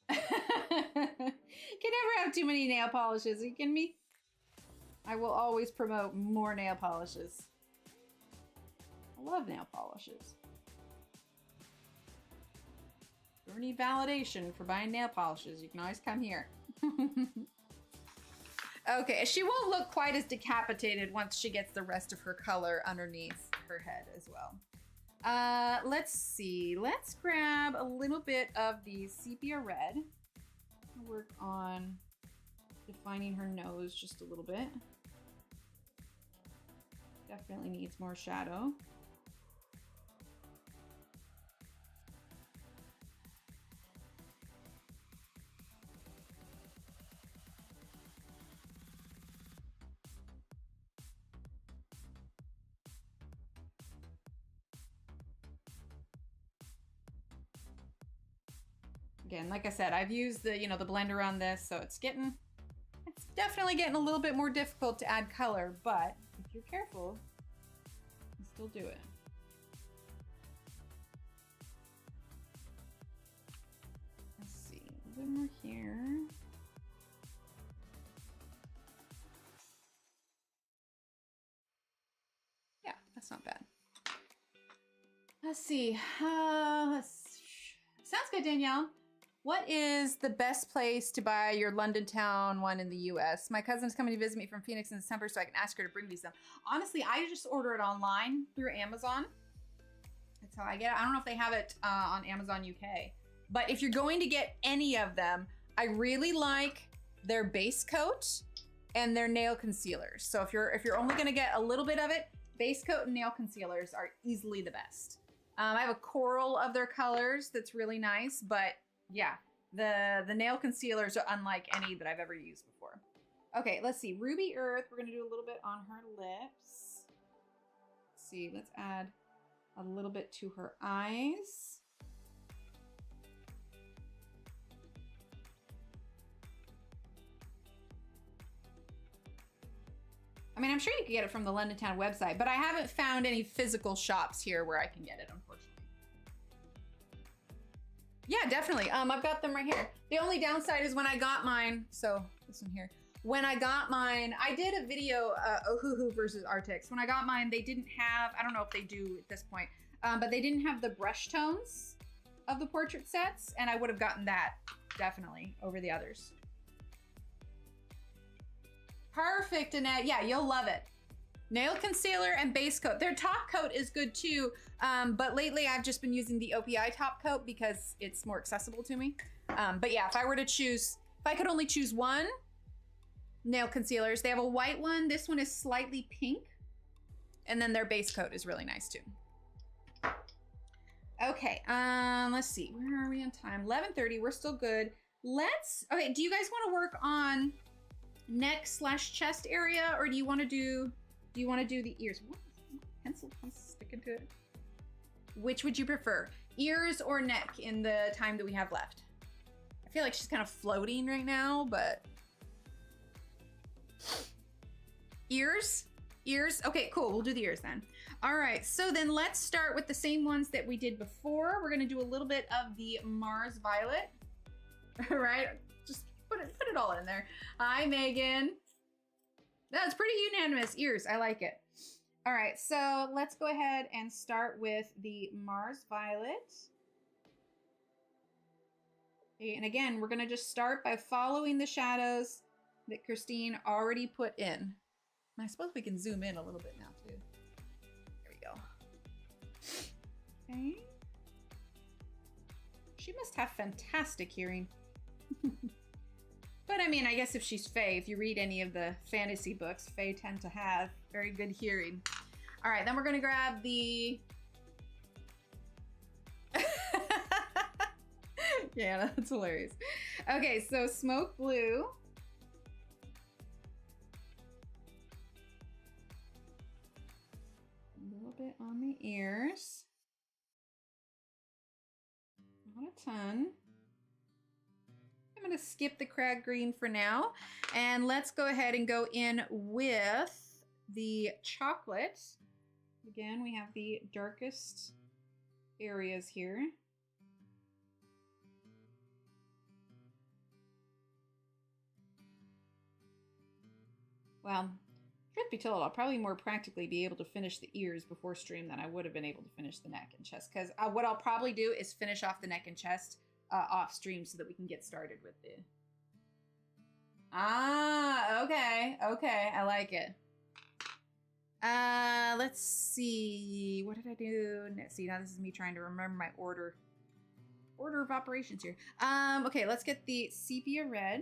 Can never have too many nail polishes. Are you kidding me? I will always promote more nail polishes. I love nail polishes. If you need validation for buying nail polishes, you can always come here. Okay, she won't look quite as decapitated once she gets the rest of her color underneath her head as well. Let's see. Let's grab a little bit of the sepia red. Work on defining her nose just a little bit. Definitely needs more shadow. Again, like I said, I've used the, you know, the blender on this, so it's definitely getting a little bit more difficult to add color, but if you're careful, you can still do it. Let's see, a little bit more here. Yeah, that's not bad. Let's see. Sounds good, Danielle. What is the best place to buy your London Town one in the US? My cousin's coming to visit me from Phoenix in December, so I can ask her to bring me some. Honestly, I just order it online through Amazon. That's how I get it. I don't know if they have it on Amazon UK. But if you're going to get any of them, I really like their base coat and their nail concealers. So if you're only gonna get a little bit of it, base coat and nail concealers are easily the best. I have a coral of their colors that's really nice, but yeah, the nail concealers are unlike any that I've ever used before. Okay, let's see. Ruby Earth, we're gonna do a little bit on her lips. Let's see, let's add a little bit to her eyes. I mean, I'm sure you can get it from the London Town website, but I haven't found any physical shops here where I can get it, unfortunately. Yeah, definitely. I've got them right here. The only downside is when I got mine, so this one here. When I got mine, I did a video, Ohuhu versus Artix. When I got mine, they didn't have, I don't know if they do at this point, but they didn't have the brush tones of the portrait sets, and I would have gotten that, definitely, over the others. Perfect, Annette. Yeah, you'll love it. Nail concealer and base coat. Their top coat is good too, but lately I've just been using the OPI top coat because it's more accessible to me. But yeah, if I were to choose, if I could only choose one, nail concealers. They have a white one. This one is slightly pink. And then their base coat is really nice too. Okay, let's see. Where are we on time? 11:30, we're still good. Okay, do you guys want to work on neck/chest area, or do you want to do the ears? What? Pencil sticking to it. Which would you prefer? Ears or neck in the time that we have left? I feel like she's kind of floating right now, but ears? Ears? Okay, cool. We'll do the ears then. All right, so then let's start with the same ones that we did before. We're gonna do a little bit of the Mars Violet. All right, just put it all in there. Hi, Megan. That's pretty unanimous. Ears, I like it. All right, so let's go ahead and start with the Mars Violet. Okay, and again, we're gonna just start by following the shadows that Christine already put in. I suppose we can zoom in a little bit now too. There we go. Okay. She must have fantastic hearing. But I mean, I guess if she's Fae, if you read any of the fantasy books, Fae tend to have very good hearing. All right, then we're gonna grab the... Yeah, that's hilarious. Okay, so smoke blue. A little bit on the ears. Not a ton. I'm gonna skip the crag green for now. And let's go ahead and go in with the chocolate. Again, we have the darkest areas here. Well, truth be told, I'll probably more practically be able to finish the ears before stream than I would have been able to finish the neck and chest. Because what I'll probably do is finish off the neck and chest off stream so that we can get started with the... Ah, okay. Okay, I like it. Let's see. What did I do? Let's see, now this is me trying to remember my order of operations here. Okay, let's get the sepia red.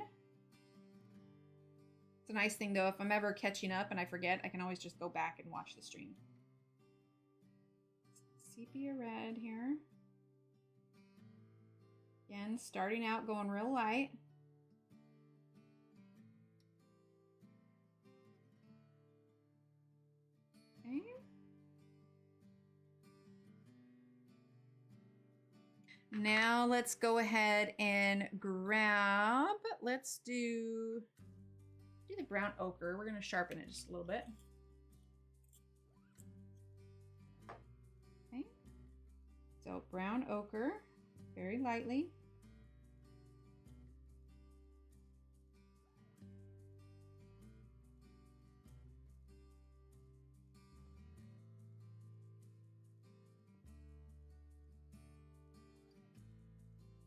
It's a nice thing though, if I'm ever catching up and I forget, I can always just go back and watch the stream. Sepia red here. Again, starting out going real light. Okay. Now let's go ahead and grab, let's do the brown ochre. We're going to sharpen it just a little bit. Okay. So brown ochre, very lightly.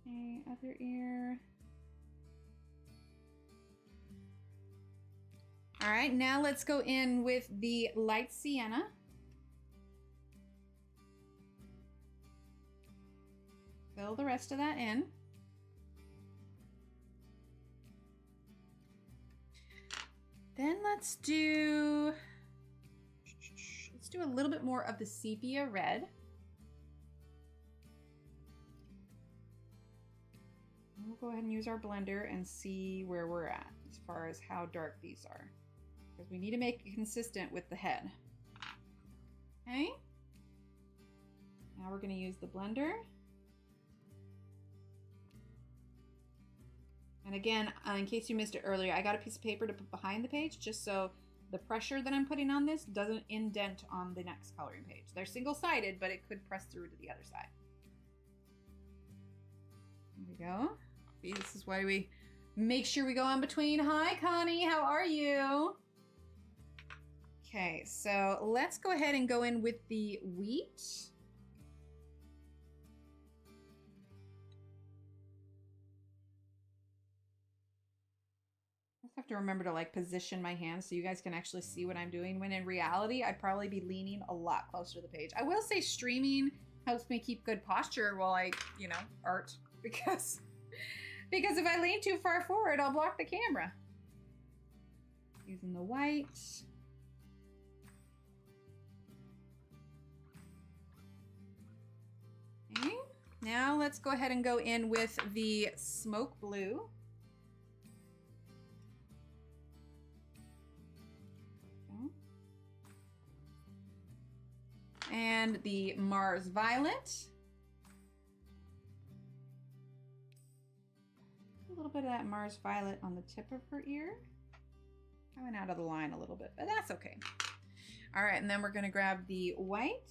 Okay, other ear. All right, now let's go in with the light sienna. Fill the rest of that in. Then let's do a little bit more of the sepia red. We'll go ahead and use our blender and see where we're at as far as how dark these are, because we need to make it consistent with the head. Okay. Now we're going to use the blender. And again, in case you missed it earlier, I got a piece of paper to put behind the page just so the pressure that I'm putting on this doesn't indent on the next coloring page. They're single-sided, but it could press through to the other side. There we go. See, this is why we make sure we go in between. Hi, Connie, how are you? Okay, so let's go ahead and go in with the wheat. I have to remember to like position my hands so you guys can actually see what I'm doing, when in reality I'd probably be leaning a lot closer to the page. I will say streaming helps me keep good posture while I, you know, art, because if I lean too far forward, I'll block the camera. Using the white. Okay. Now let's go ahead and go in with the smoke blue. And the Mars Violet. A little bit of that Mars Violet on the tip of her ear. I went out of the line a little bit, but that's okay. All right, and then we're gonna grab the white.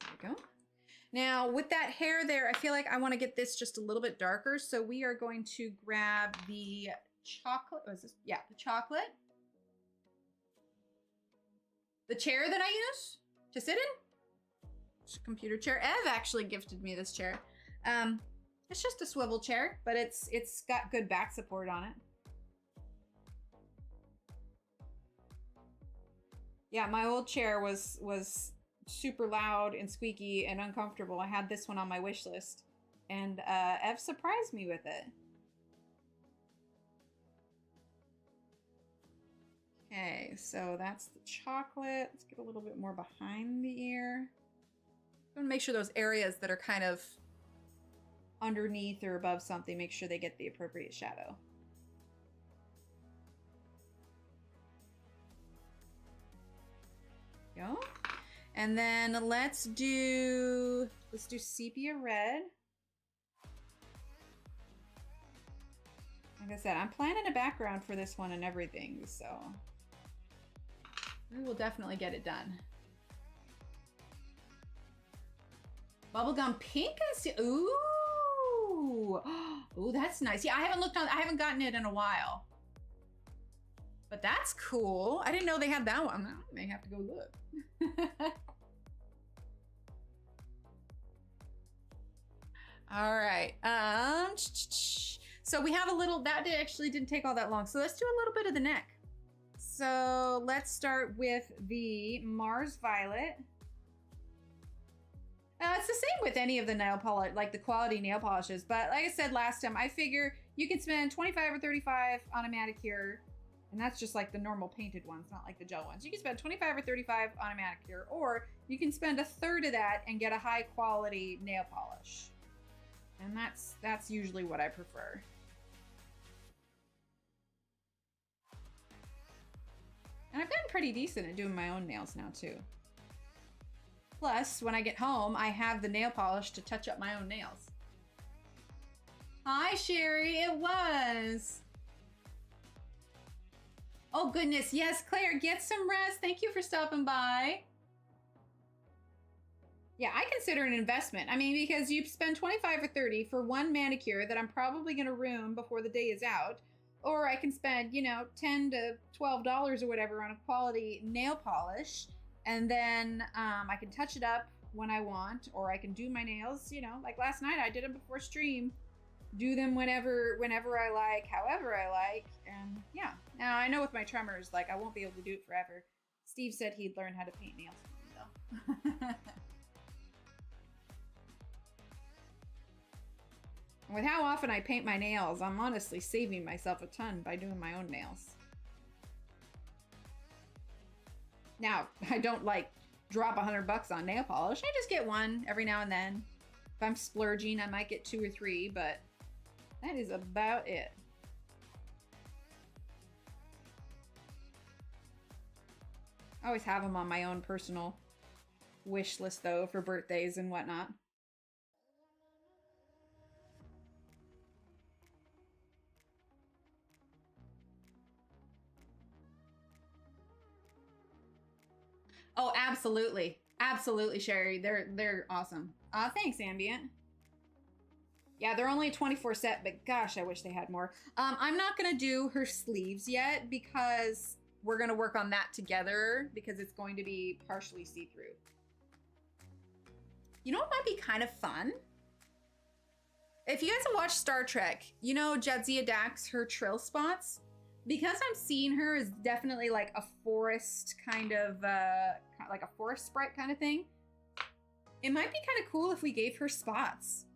There we go. Now with that hair there, I feel like I wanna get this just a little bit darker. So we are going to grab the chocolate, what is this? Yeah, the chocolate. The chair that I use to sit in, it's a computer chair. Ev actually gifted me this chair. It's just a swivel chair, but it's got good back support on it. Yeah, my old chair was super loud and squeaky and uncomfortable. I had this one on my wish list, and Ev surprised me with it. Okay, so that's the chocolate. Let's get a little bit more behind the ear. I'm gonna make sure those areas that are kind of underneath or above something, make sure they get the appropriate shadow. Go. And then let's do sepia red. Like I said, I'm planning a background for this one and everything, so we will definitely get it done. Bubblegum pink and ooh, ooh, that's nice. Yeah, I haven't gotten it in a while, but that's cool. I didn't know they had that one. I may have to go look. All right. So we have a little, that actually didn't take all that long. So let's do a little bit of the neck. So let's start with the Mars Violet. It's the same with any of the nail polish, like the quality nail polishes. But like I said last time, I figure you can spend 25 or 35 on a manicure. And that's just like the normal painted ones, not like the gel ones. You can spend 25 or 35 on a manicure, or you can spend a third of that and get a high quality nail polish. And that's usually what I prefer. And I've gotten pretty decent at doing my own nails now too. Plus, when I get home, I have the nail polish to touch up my own nails. Hi, Sherry, it was. Oh goodness, yes, Claire, get some rest. Thank you for stopping by. Yeah, I consider it an investment. I mean, because you spend 25 or 30 for one manicure that I'm probably gonna ruin before the day is out. Or I can spend, you know, $10 to $12 or whatever on a quality nail polish. And then I can touch it up when I want, or I can do my nails, you know, like last night I did them before stream. Do them whenever I like, however I like, and yeah. Now I know with my tremors, like I won't be able to do it forever. Steve said he'd learn how to paint nails for me though. With how often I paint my nails, I'm honestly saving myself a ton by doing my own nails. Now, I don't like drop $100 on nail polish. I just get one every now and then. If I'm splurging, I might get 2 or 3, but that is about it. I always have them on my own personal wish list though for birthdays and whatnot. Oh, absolutely. Absolutely, Sherry. They're awesome. Thanks, Ambient. Yeah, they're only a 24 set, but gosh, I wish they had more. I'm not gonna do her sleeves yet because we're gonna work on that together because it's going to be partially see-through. You know what might be kind of fun? If you guys have watched Star Trek, you know Jadzia Dax, her trill spots. Because I'm seeing her as definitely like a forest kind of, like a forest sprite kind of thing. It might be kind of cool if we gave her spots.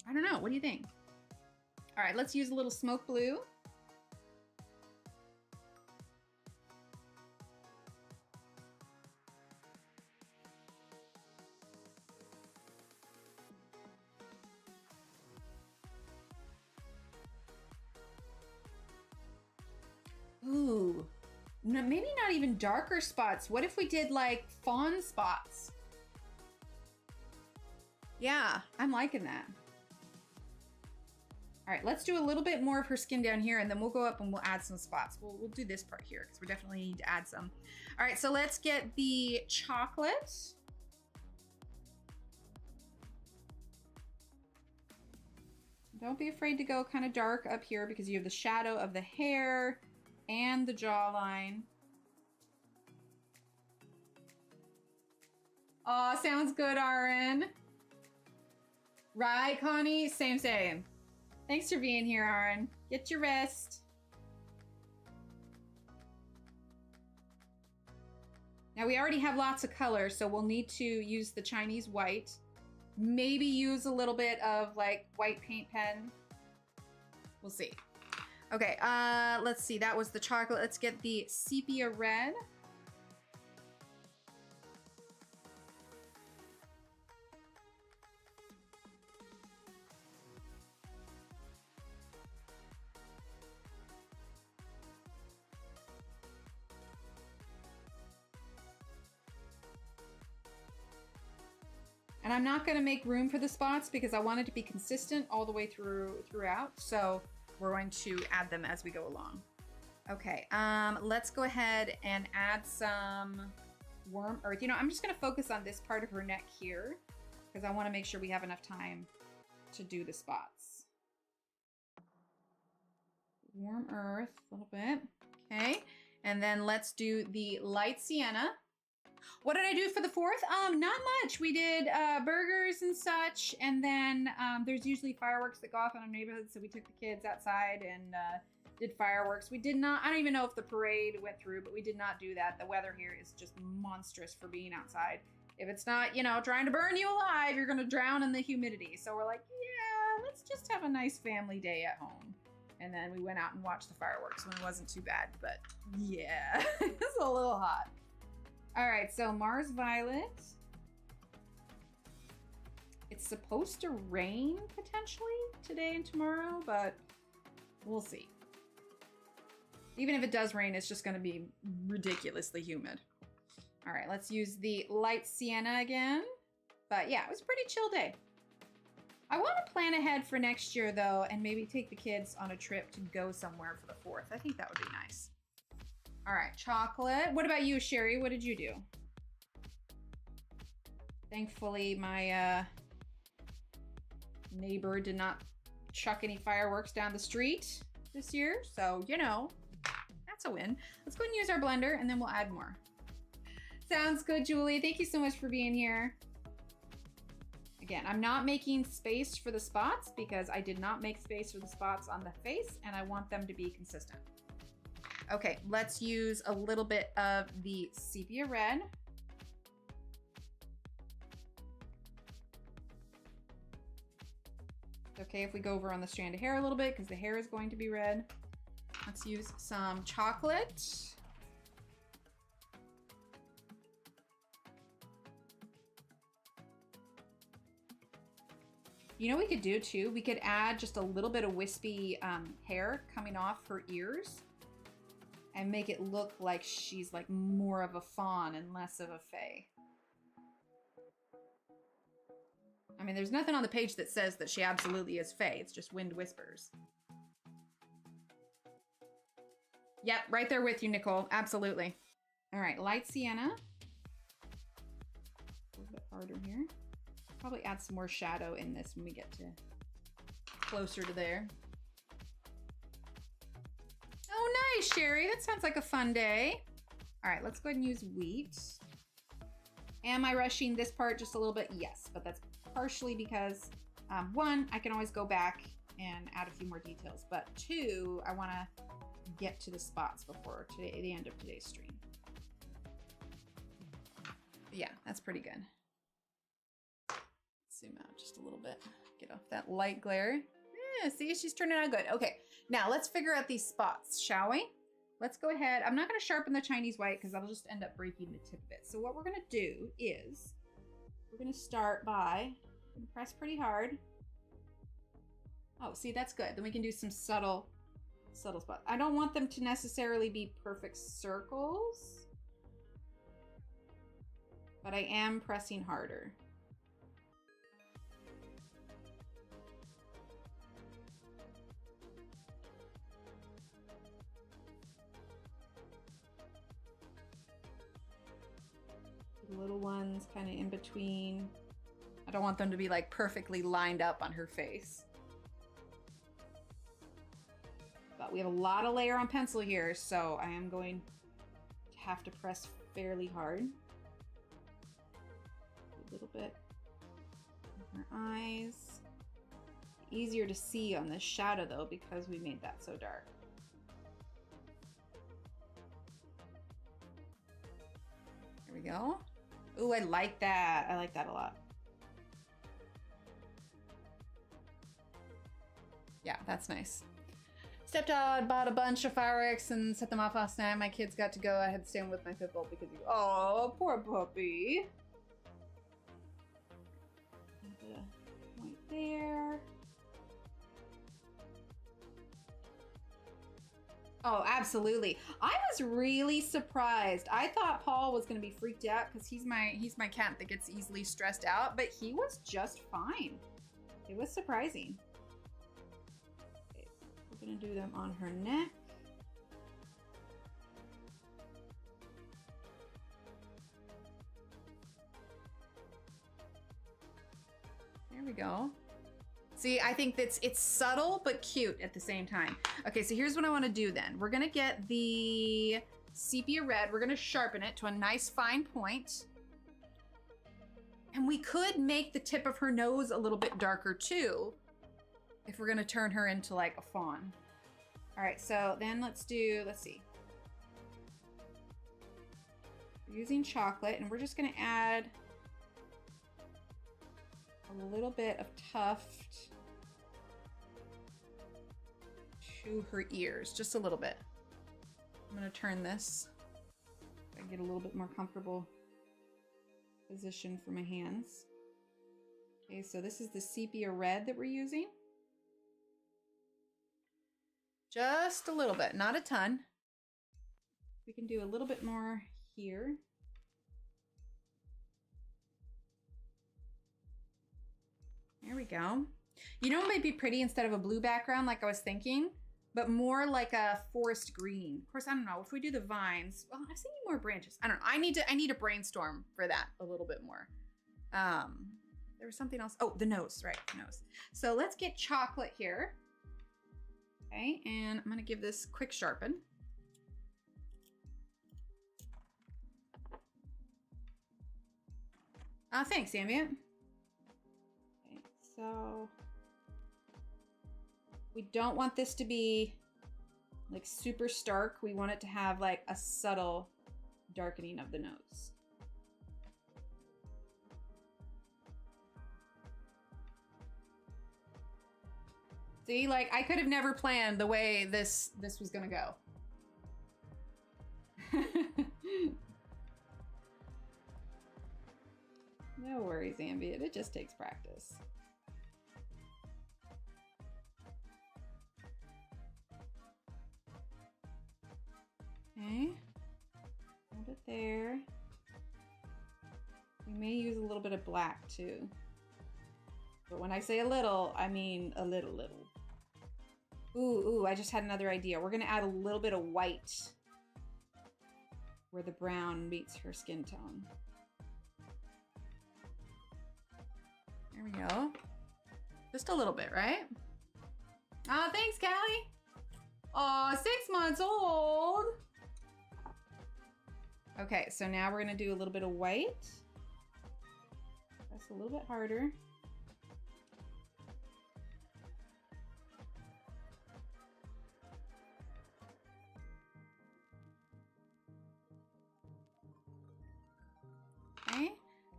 I don't know. What do you think? All right, let's use a little smoke blue. Ooh, no, maybe not even darker spots. What if we did like fawn spots? Yeah, I'm liking that. All right, let's do a little bit more of her skin down here and then we'll go up and we'll add some spots. We'll do this part here because we definitely need to add some. All right, so let's get the chocolate. Don't be afraid to go kind of dark up here because you have the shadow of the hair and the jawline. Oh, sounds good, RN. Right, Connie? Same. Thanks for being here, RN. Get your rest. Now we already have lots of color, so we'll need to use the Chinese white. Maybe use a little bit of like white paint pen. We'll see. Okay, let's see. That was the chocolate. Let's get the sepia red. And I'm not going to make room for the spots because I want it to be consistent all the way throughout. So we're going to add them as we go along. Okay, let's go ahead and add some warm earth. You know, I'm just going to focus on this part of her neck here because I want to make sure we have enough time to do the spots. Warm earth a little bit. Okay, and then let's do the light sienna. What did I do for the 4th? Not much. We did burgers and such, and then there's usually fireworks that go off in our neighborhood, so we took the kids outside and did fireworks. We did not, I don't even know if the parade went through, but we did not do that. The weather here is just monstrous for being outside. If it's not, you know, trying to burn you alive, you're gonna drown in the humidity. So we're like, yeah, let's just have a nice family day at home. And then we went out and watched the fireworks when it wasn't too bad, but yeah, it's a little hot. All right, so Mars Violet. It's supposed to rain potentially today and tomorrow, but we'll see. Even if it does rain, it's just gonna be ridiculously humid. All right, let's use the light sienna again. But yeah, it was a pretty chill day. I want to plan ahead for next year though, and maybe take the kids on a trip to go somewhere for the 4th. I think that would be nice. All right, chocolate. What about you, Sherry? What did you do? Thankfully, my neighbor did not chuck any fireworks down the street this year. So, you know, that's a win. Let's go ahead and use our blender and then we'll add more. Sounds good, Julie. Thank you so much for being here. Again, I'm not making space for the spots because I did not make space for the spots on the face and I want them to be consistent. Okay, let's use a little bit of the sepia red. It's okay if we go over on the strand of hair a little bit because the hair is going to be red. Let's use some chocolate. You know what we could do too? We could add just a little bit of wispy hair coming off her ears and make it look like she's like more of a fawn and less of a fae. I mean, there's nothing on the page that says that she absolutely is fae. It's just wind whispers. Yep, right there with you, Nicole. Absolutely. All right, light sienna. A little bit harder here. Probably add some more shadow in this when we get to closer to there. Oh, nice, Sherry. That sounds like a fun day. All right, let's go ahead and use wheat. Am I rushing this part just a little bit? Yes, but that's partially because One, I can always go back and add a few more details, but two, I want to get to the spots before the end of today's stream. Yeah, that's pretty good. Zoom out just a little bit. Get off that light glare. Yeah, see, she's turning out good. Okay, now let's figure out these spots, shall we? Let's go ahead. I'm not going to sharpen the Chinese white because that'll just end up breaking the tip of it. So what we're going to do is we're going to start by press pretty hard. Oh, see, that's good. Then we can do some subtle spots. I don't want them to necessarily be perfect circles, but I am pressing harder. The little ones kind of in between. I don't want them to be like perfectly lined up on her face. But we have a lot of layer on pencil here, so I am going to have to press fairly hard. A little bit on her eyes. Easier to see on this shadow though because we made that so dark. There we go. Ooh, I like that. I like that a lot. Yeah, that's nice. Stepdad bought a bunch of fireworks and set them off last night. My kids got to go. I had to stay with my pit bull because oh, poor puppy. A bit of white there. Oh, absolutely. I was really surprised. I thought Paul was going to be freaked out because he's my cat that gets easily stressed out, but he was just fine. It was surprising. Okay, we're going to do them on her neck. There we go. See, I think it's subtle but cute at the same time. Okay, so here's what I want to do then. We're going to get the sepia red. We're going to sharpen it to a nice fine point. And we could make the tip of her nose a little bit darker too, if we're going to turn her into like a fawn. All right, so then let's see. We're using chocolate and we're just going to add a little bit of tuft to her ears, just a little bit. I'm going to turn this so I get a little bit more comfortable position for my hands. Okay, so this is the sepia red that we're using. Just a little bit, not a ton. We can do a little bit more here. There we go. You know what might be pretty instead of a blue background like I was thinking, but more like a forest green. Of course, I don't know if we do the vines. Well, I was thinking more branches. I don't know. I need to brainstorm for that a little bit more. There was something else. Oh, the nose, right? The nose. So let's get chocolate here. Okay, and I'm gonna give this quick sharpen. Thanks, Ambient. So we don't want this to be like super stark. We want it to have like a subtle darkening of the nose. See, like I could have never planned the way this was gonna go. No worries, Ambient. It just takes practice. Okay, hold it there. We may use a little bit of black too. But when I say a little, I mean a little. Ooh, I just had another idea. We're gonna add a little bit of white where the brown meets her skin tone. There we go. Just a little bit, right? Oh, thanks, Callie. Oh, 6 months old. Okay, so now we're gonna do a little bit of white. Press a little bit harder.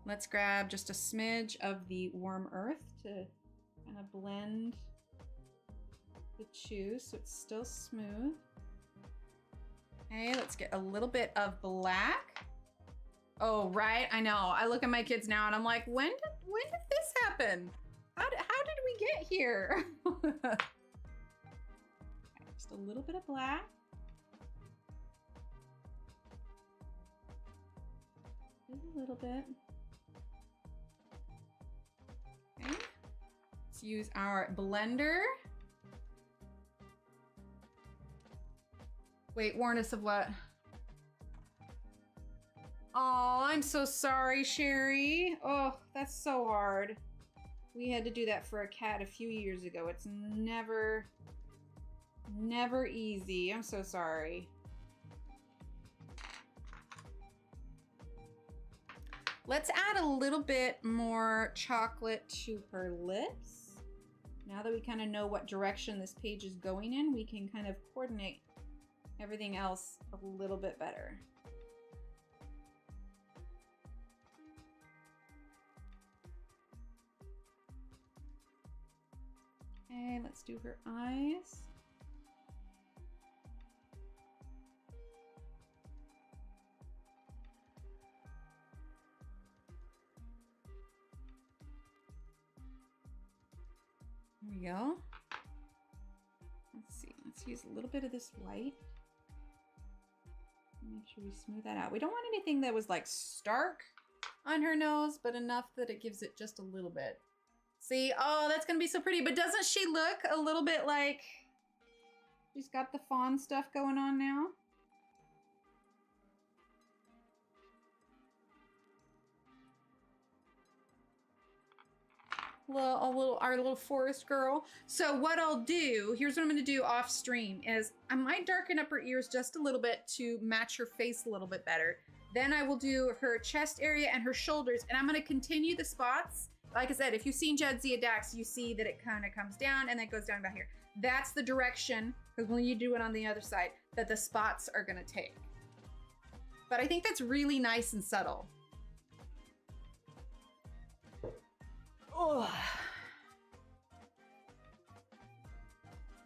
Let's grab just a smidge of the warm earth to kind of blend the chew so it's still smooth. Okay, let's get a little bit of black. Oh, right, I know. I look at my kids now and I'm like, when did this happen? How did we get here? Okay, just a little bit of black. Just a little bit. Okay, let's use our blender. Wait, warn us of what? Oh, I'm so sorry, Sherry. Oh, that's so hard. We had to do that for a cat a few years ago. It's never easy. I'm so sorry. Let's add a little bit more chocolate to her lips. Now that we kind of know what direction this page is going in, we can kind of coordinate everything else a little bit better. Okay, let's do her eyes. There we go. Let's see, let's use a little bit of this white. Make sure we smooth that out. We don't want anything that was like stark on her nose, but enough that it gives it just a little bit. See, oh, that's gonna be so pretty, but doesn't she look a little bit like she's got the fawn stuff going on now? Our little forest girl. So what I'll do, here's what I'm gonna do off stream is I might darken up her ears just a little bit to match her face a little bit better. Then I will do her chest area and her shoulders, and I'm gonna continue the spots. Like I said, if you've seen Jadzia Dax, you see that it kind of comes down and then goes down about here. That's the direction, because when you do it on the other side, that the spots are gonna take. But I think that's really nice and subtle. Oh,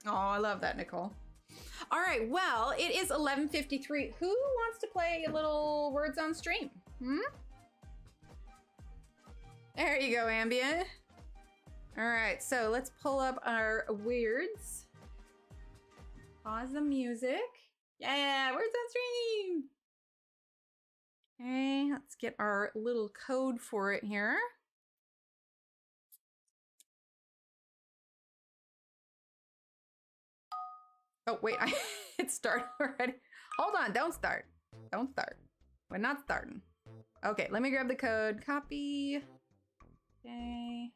I love that, Nicole. All right, well, it is 11:53. Who wants to play a little words on stream? There you go, Ambient. All right, so let's pull up our weirds. Pause the music. Yeah, words on stream. Okay, let's get our little code for it here. Oh, wait, it started already. Hold on, don't start. Don't start. We're not starting. Okay, let me grab the code. Copy. Okay.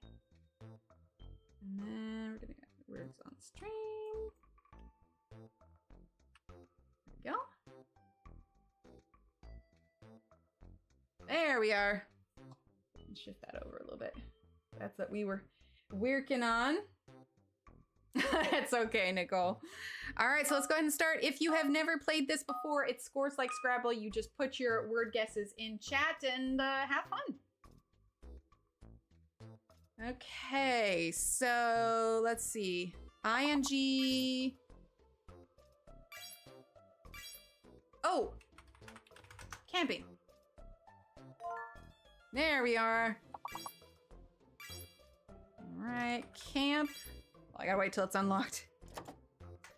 And then we're gonna get words on stream. There we go. There we are. Shift that over a little bit. That's what we were working on. It's okay, Nicole. All right, so let's go ahead and start. If you have never played this before, it scores like Scrabble. You just put your word guesses in chat and have fun. Okay, so let's see. ING. Oh, camping. There we are. All right, camp. I gotta wait till it's unlocked.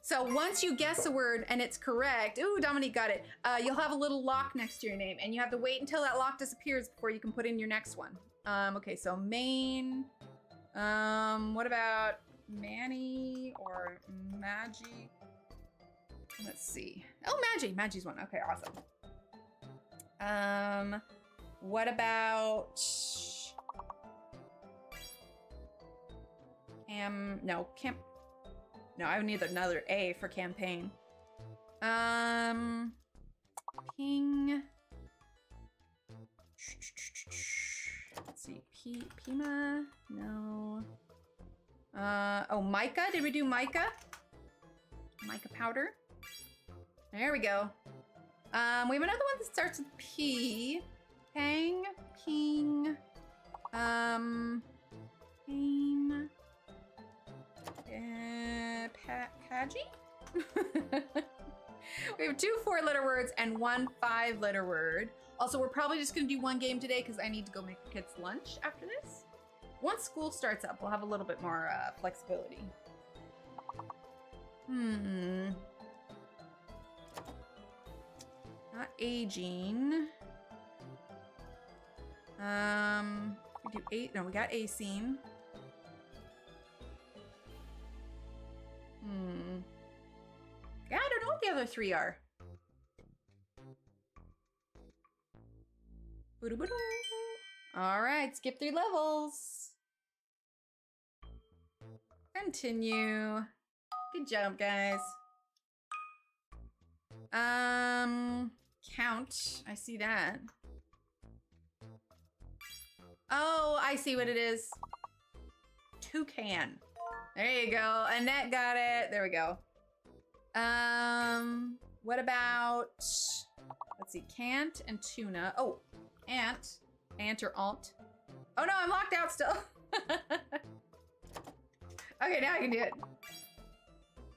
So once you guess a word and it's correct, ooh, Dominique got it. You'll have a little lock next to your name, and you have to wait until that lock disappears before you can put in your next one. Okay, so main. What about Manny or Maggie? Let's see. Oh, Maggie. Maggie's one. Okay, awesome. What about no, camp. No, I would need another A for campaign. Ping. Let's see. Pima. No. Oh, mica. Did we do mica? Mica powder. There we go. We have another one that starts with P. Pang. Ping. Pain. Kaji? We have 2 4-letter words and 1 5-letter word. Also, we're probably just gonna do 1 game today because I need to go make the kids lunch after this. Once school starts up, we'll have a little bit more flexibility. Not aging. We do 8. No, we got acing. Yeah, I don't know what the other 3 are. All right, skip 3 levels. Continue. Good job, guys. Count. I see that. Oh, I see what it is. Toucan. There you go. Annette got it. There we go. What about, let's see, can't and tuna. Oh, ant. Ant or aunt. Oh no, I'm locked out still. Okay, now I can do it.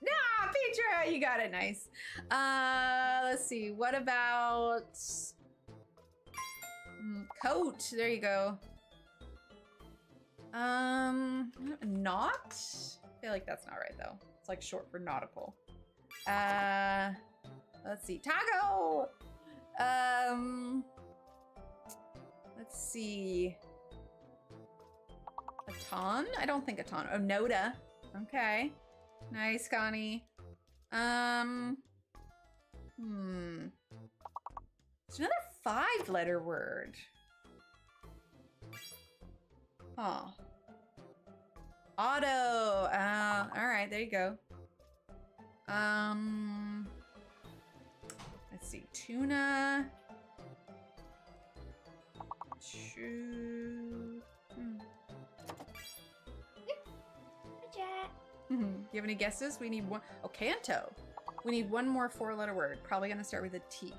Nah, Petra, you got it, nice. Let's see, what about coat? There you go. Not? I feel like that's not right though. It's like short for nautical. Let's see, taco. Let's see. A ton? I don't think a ton. Oh, Noda. Okay. Nice, Connie. It's another 5-letter word. Oh. Auto. All right, there you go. Let's see. Tuna. You have any guesses? We need 1. Oh, Canto. We need 1 more 4-letter word. Probably gonna start with a T.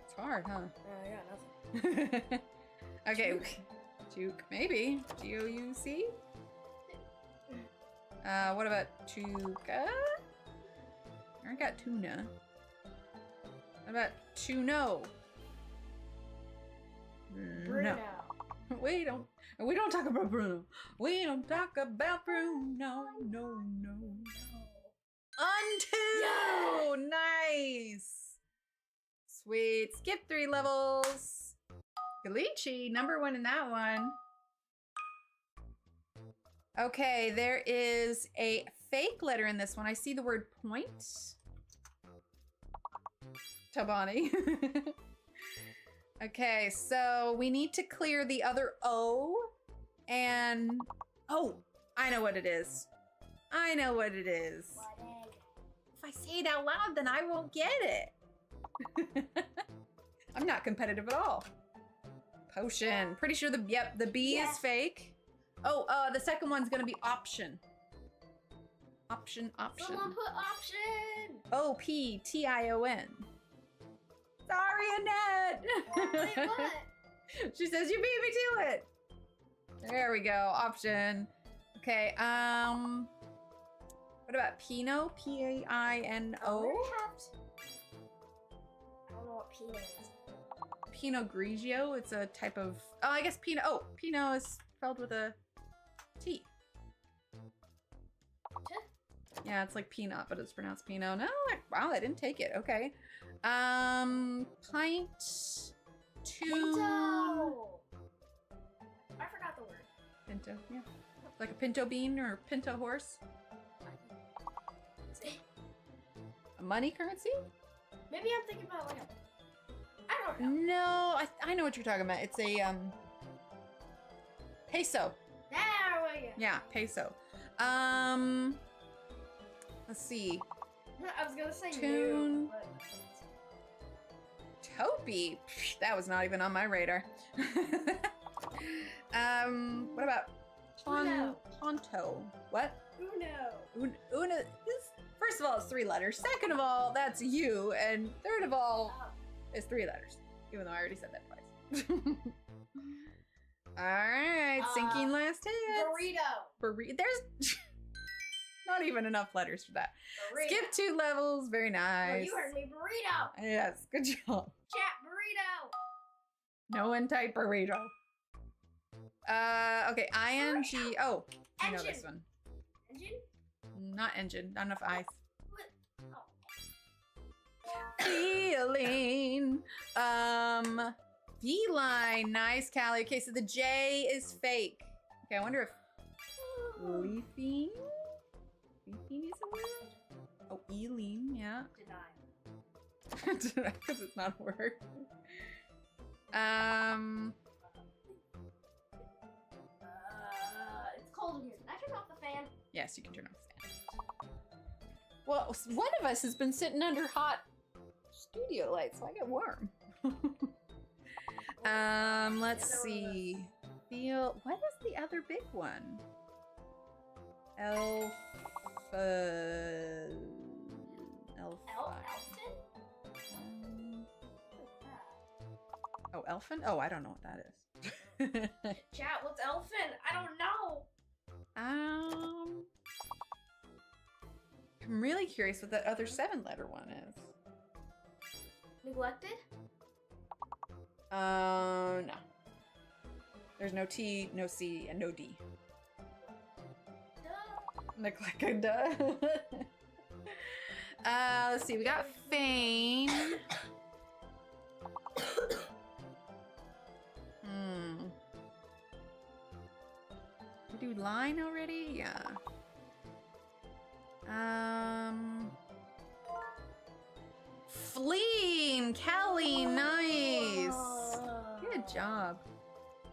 It's hard, huh? Yeah, nothing. Okay. Juke, maybe. G-O-U-C? What about Tuca? I got tuna. What about Tuno? Bruno. No. We don't talk about Bruno. We don't talk about Bruno. No. Unto. Yeah. Nice. Sweet. Skip 3 levels. Galici, number 1 in that one. Okay, there is a fake letter in this one. I see the word point. Tabani. Okay, so we need to clear the other O. And, oh, I know what it is. I know what it is. What egg? If I say it out loud, then I won't get it. I'm not competitive at all. Potion. Pretty sure the B is fake. Oh, the second one's gonna be option. Option. Someone put option. O-P-T-I-O-N. Sorry, Annette. Wait, what? She says you beat me to it. There we go. Option. Okay. What about Pino? P-A-I-N-O. I don't know what Pinot is. Pinot Grigio. It's a type of. Oh, I guess Pinot. Oh, Pinot is spelled with a T. Yeah, it's like peanut, but it's pronounced Pinot. No, wow, I didn't take it. Okay. Pint. Pinto. I forgot the word. Pinto, yeah. Like a pinto bean or pinto horse. A money currency? Maybe I'm thinking about like a. I don't know. No, I know what you're talking about. It's a peso. There we go. Yeah, peso. Let's see. I was gonna say Tune. new, but... Topi. Psh, that was not even on my radar. What about Uno. Ponto? What? Uno. Una. First of all, it's 3 letters. Second of all, that's you. And third of all, it's 3 letters. Even though I already said that twice. All right, sinking last hit. Burrito. There's not even enough letters for that. Burrito. Skip 2 levels. Very Oh, nice. you heard me. Burrito. Yes, good job. Chat burrito. No one type burrito. Okay, ing. Oh, I know this one. Engine? Not engine. Not enough eyes. What? Oh. Feeling. Feline. Nice, Callie. Okay, so the J is fake. Okay, I wonder if leafing. Leafing is a word? Oh, Eileen, yeah. Deny. Because it's not a word. It's cold in here. Can I turn off the fan? Yes, you can turn off the fan. Well, one of us has been sitting under hot studio lights, so I get warm. Let's see. Feel. What is the other big one? Elf. Elfin? Oh, elfin? Oh, I don't know what that is. Chat, what's elfin? I don't know. I'm really curious what that other 7-letter one is. Neglected? No. There's no T, no C, and no D. Duh. Neglected. Let's see. We got Fane. We do line already? Yeah. Fleeing, Callie, nice. Good job.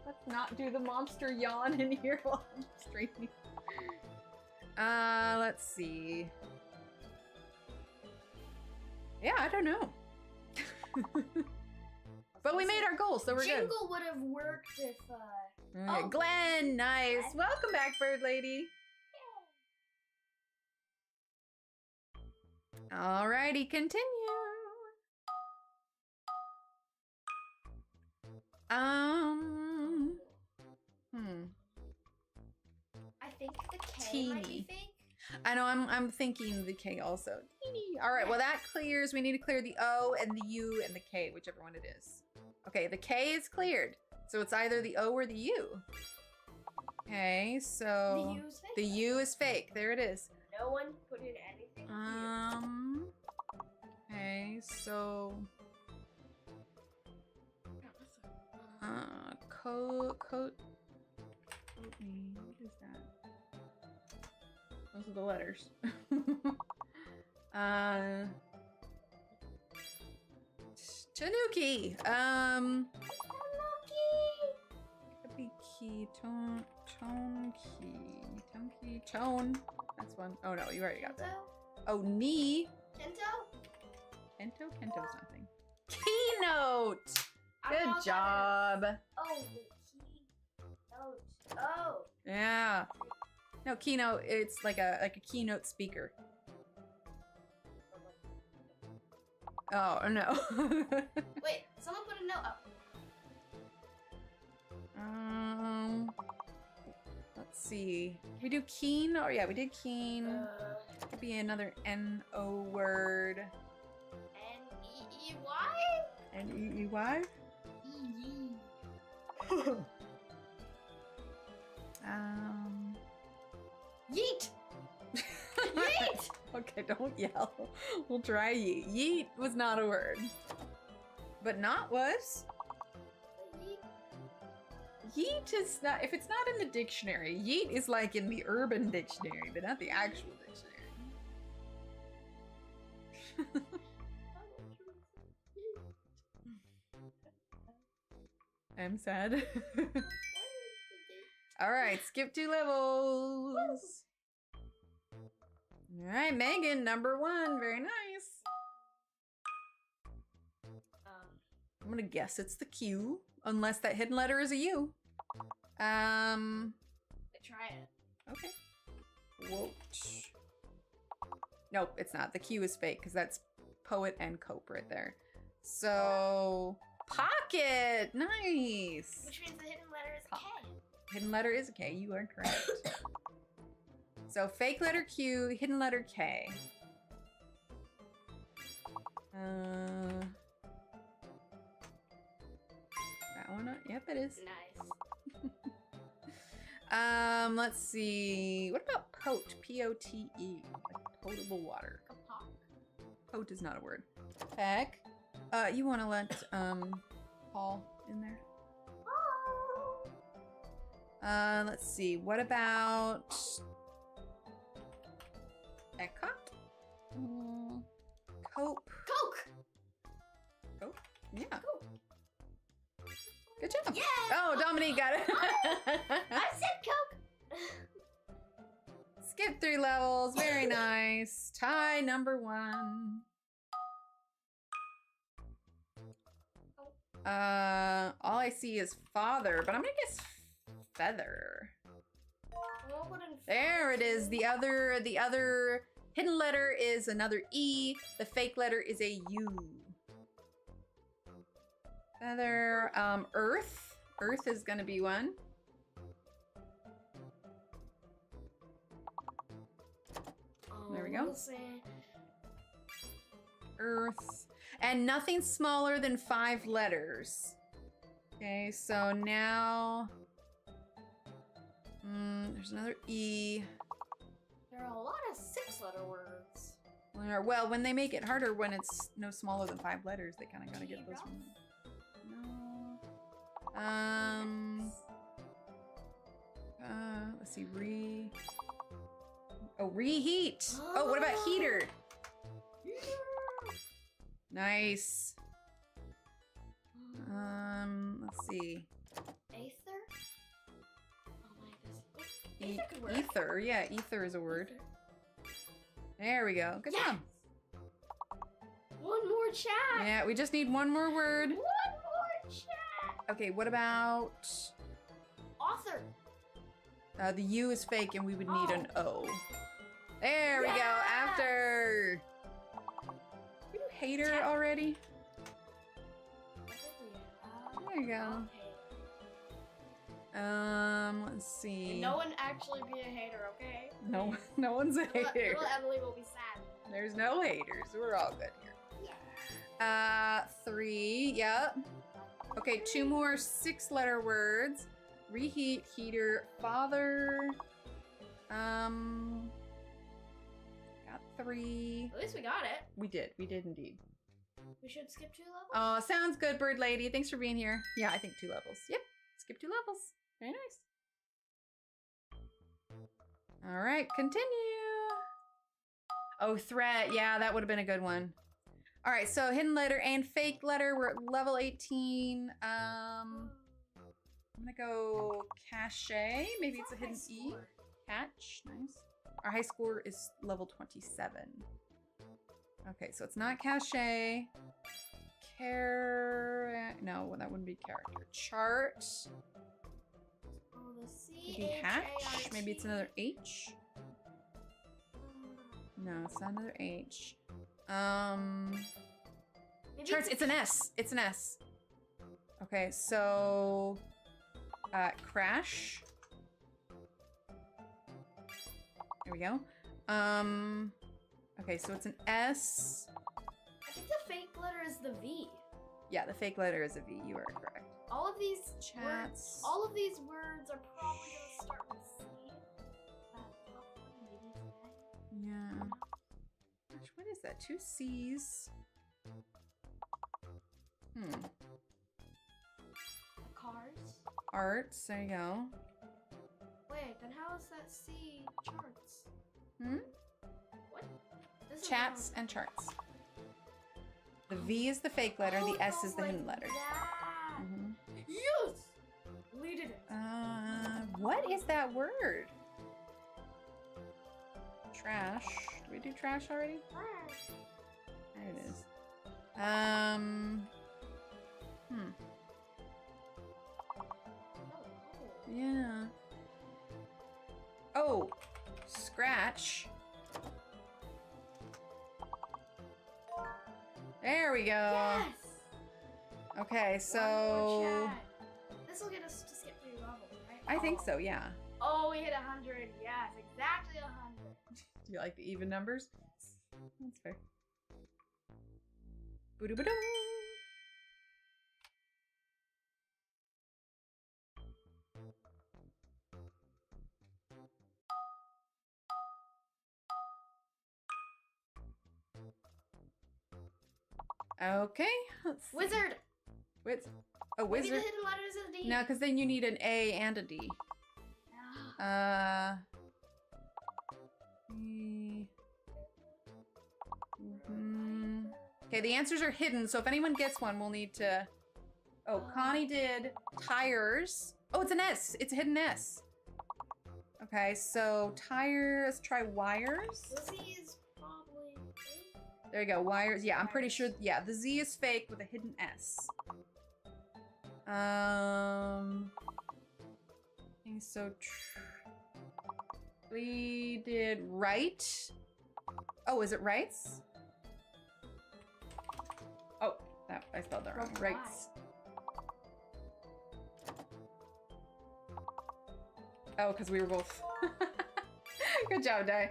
Let's not do the monster yawn in here while I'm streaming. Let's see. Yeah, I don't know. But we made our goal, so we're good. Jingle would have worked if, Right, Glenn, nice. Glenn. Welcome back, Bird Lady. Alrighty, continue. I think the K might be Teeny. fake. I know, I'm thinking the K also. Teeny. All right, well that clears. We need to clear the O and the U and the K, whichever one it is. Okay, the K is cleared. So it's either the O or the U. Okay, so The U is fake. the U is fake. There it is. No one put in anything. Okay, so what is that? Those are the letters. Tanuki. Could be key, tone key, tone. That's one. Oh no, you already got that. Oh, knee. Kento? Kento something. Keynote. I don't know Good what job. that is. Oh, the keynote. Oh. Yeah. No, keynote. It's like a keynote speaker. Oh no. Wait, someone put a note up. Let's see. We do keen. Oh yeah, we did keen. Could be another N-O word. N-E-E-Y? N-E-E-Y? Yeet! Yeet! Okay, don't yell. We'll try yeet. Yeet was not a word. But not was. Yeet is not, if it's not in the dictionary, yeet is like in the urban dictionary, but not the actual dictionary. I'm sad. Alright, skip 2 levels. Alright, Megan, number 1. Very nice. I'm gonna guess it's the Q, unless that hidden letter is a U. Try it. Okay. Whoa. Nope, it's not. The Q is fake because that's poet and cope right there. So, pocket. Nice. Which means the hidden letter is a K. Hidden letter is a K. You are correct. So, fake letter Q, hidden letter K. That one? Yep, it is. Nice. Let's see. What about pote? P-O-T-E. Like potable water. Pote is not a word. Heck. You want to let Paul in there? Let's see. What about Eckhart? Cope. Coke! Cope? Yeah. Coke. Good job. Yeah! Oh, Dominique got it. I said Coke! Skip 3 levels. Very nice. Tie number 1. All I see is father, but I'm gonna guess feather. There it is. The other hidden letter is another E. The fake letter is a U. Feather. Earth. Earth is gonna be one. There we go. Earth. And nothing smaller than 5 letters. Okay, so now there's another E. There are a lot of 6-letter words. Well, when they make it harder when it's no smaller than 5 letters, they kind of gotta get those from. No. Let's see. Reheat. Oh, what about heater? Nice. Let's see. Aether? Oh my goodness. Ether could work. Ether, yeah, ether is a word. Ether. There we go. Good job. One more chat. Yeah, we just need one more word. One more chat. Okay, what about Author. the U is fake and we would need an O. There we go. After. You hater already? There you go. Let's see. And no one actually be a hater, okay? No one's a hater. Little Emily will be sad. There's no haters. We're all good here. Yeah. 3. Yep. Okay, 2 more 6-letter words. Reheat, heater, father. Got 3. At least we got it. We did indeed. We should skip 2 levels. Oh, sounds good, bird lady. Thanks for being here. Yeah, I think 2 levels. Yep, skip 2 levels. Very nice. All right, continue. Oh, threat. Yeah, that would have been a good one. All right, so hidden letter and fake letter. We're at level 18. I'm gonna go cachet. Maybe it's a hidden E. Catch. Nice. Our high score is level 27. Okay, so it's not cachet. No, that wouldn't be character. Chart. Oh, the C. Maybe hatch. Maybe it's another H. No, it's not another H. Charts. It's an S. It's an S. Okay, so crash. There we go. Okay, so it's an S. I think the fake letter is the V. Yeah, the fake letter is a V. You are correct. All of these Chats. words are probably gonna start with C. Yeah. Gosh, what is that? 2 C's. Cars. Arts. There you go. Wait, then how is that C charts? What? This Chats and charts. The V is the fake letter. The S is the hidden letter. Yes! We did it. What is that word? Trash. Did we do trash already? There it is. Yeah. Oh, scratch. There we go. Yes. Okay, One so more chat. This will get us to skip 3 levels, right? I think so, yeah. Oh, we hit 100. Yes, exactly 100. Do you like the even numbers? That's fair. Boo-doo-ba-doo. Okay, let's see. Wizard. What's a Maybe the wizard? hidden letter is a D. No, because then you need an A and a D. Ah. Okay, the answers are hidden, so if anyone gets one, we'll need to... Oh, Connie did tires. Oh, it's an S. It's a hidden S. Okay, so tires, let's try wires. The Z is probably... There you go, wires. Yeah, I'm pretty sure, yeah, the Z is fake with a hidden S. So we did right. Oh, is it rights? Oh, that I spelled that wrong. Rights. Oh, because we were both. Good job, Di.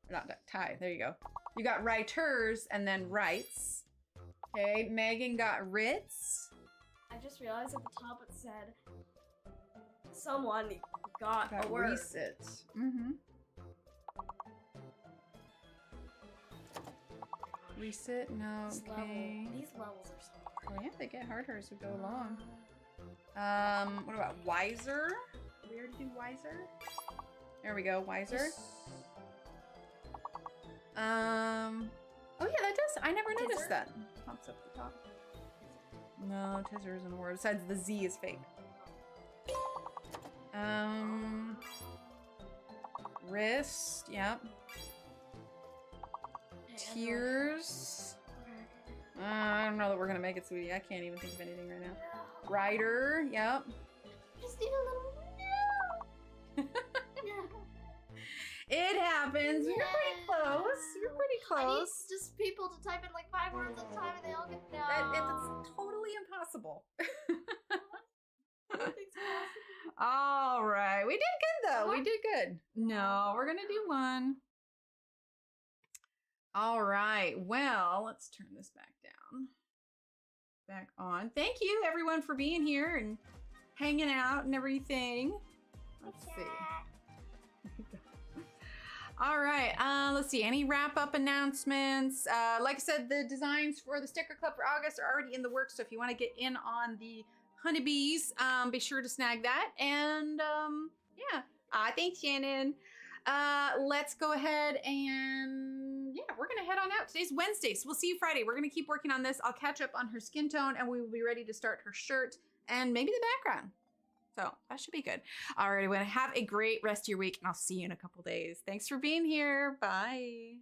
Not Di, Ty. There you go. You got writers and then rights. Okay, Megan got writs. I just realized at the top it said someone got a word. Reset. Mm-hmm. Reset, no, okay. These levels are so hard. Oh yeah, they get harder as we go along. What about wiser? We already do wiser? There we go, wiser. Oh yeah, that does. I never noticed that. Pops up the top. No, Tizzer isn't a word. Besides, the Z is fake. Wrist, yep. Tears. I don't know that we're gonna make it, sweetie. I can't even think of anything right now. Rider, yep. Just need a little. It happens. You're pretty close. You're pretty I need close. just people to type in like 5 words at a time and they all get no. It's totally impossible. All right. We did good though. We did good. No, we're gonna do one. All right. Well, let's turn this back down. Back on. Thank you everyone for being here and hanging out and everything. Let's see. All right, let's see, any wrap-up announcements? Like I said, the designs for the sticker club for August are already in the works, so if you want to get in on the honeybees, be sure to snag that. And yeah, thanks, Shannon. Let's go ahead and yeah, we're gonna head on out. Today's Wednesday, so we'll see you Friday. We're gonna keep working on this. I'll catch up on her skin tone and we will be ready to start her shirt and maybe the background. So that should be good. All right, everyone, have a great rest of your week and I'll see you in a couple days. Thanks for being here. Bye.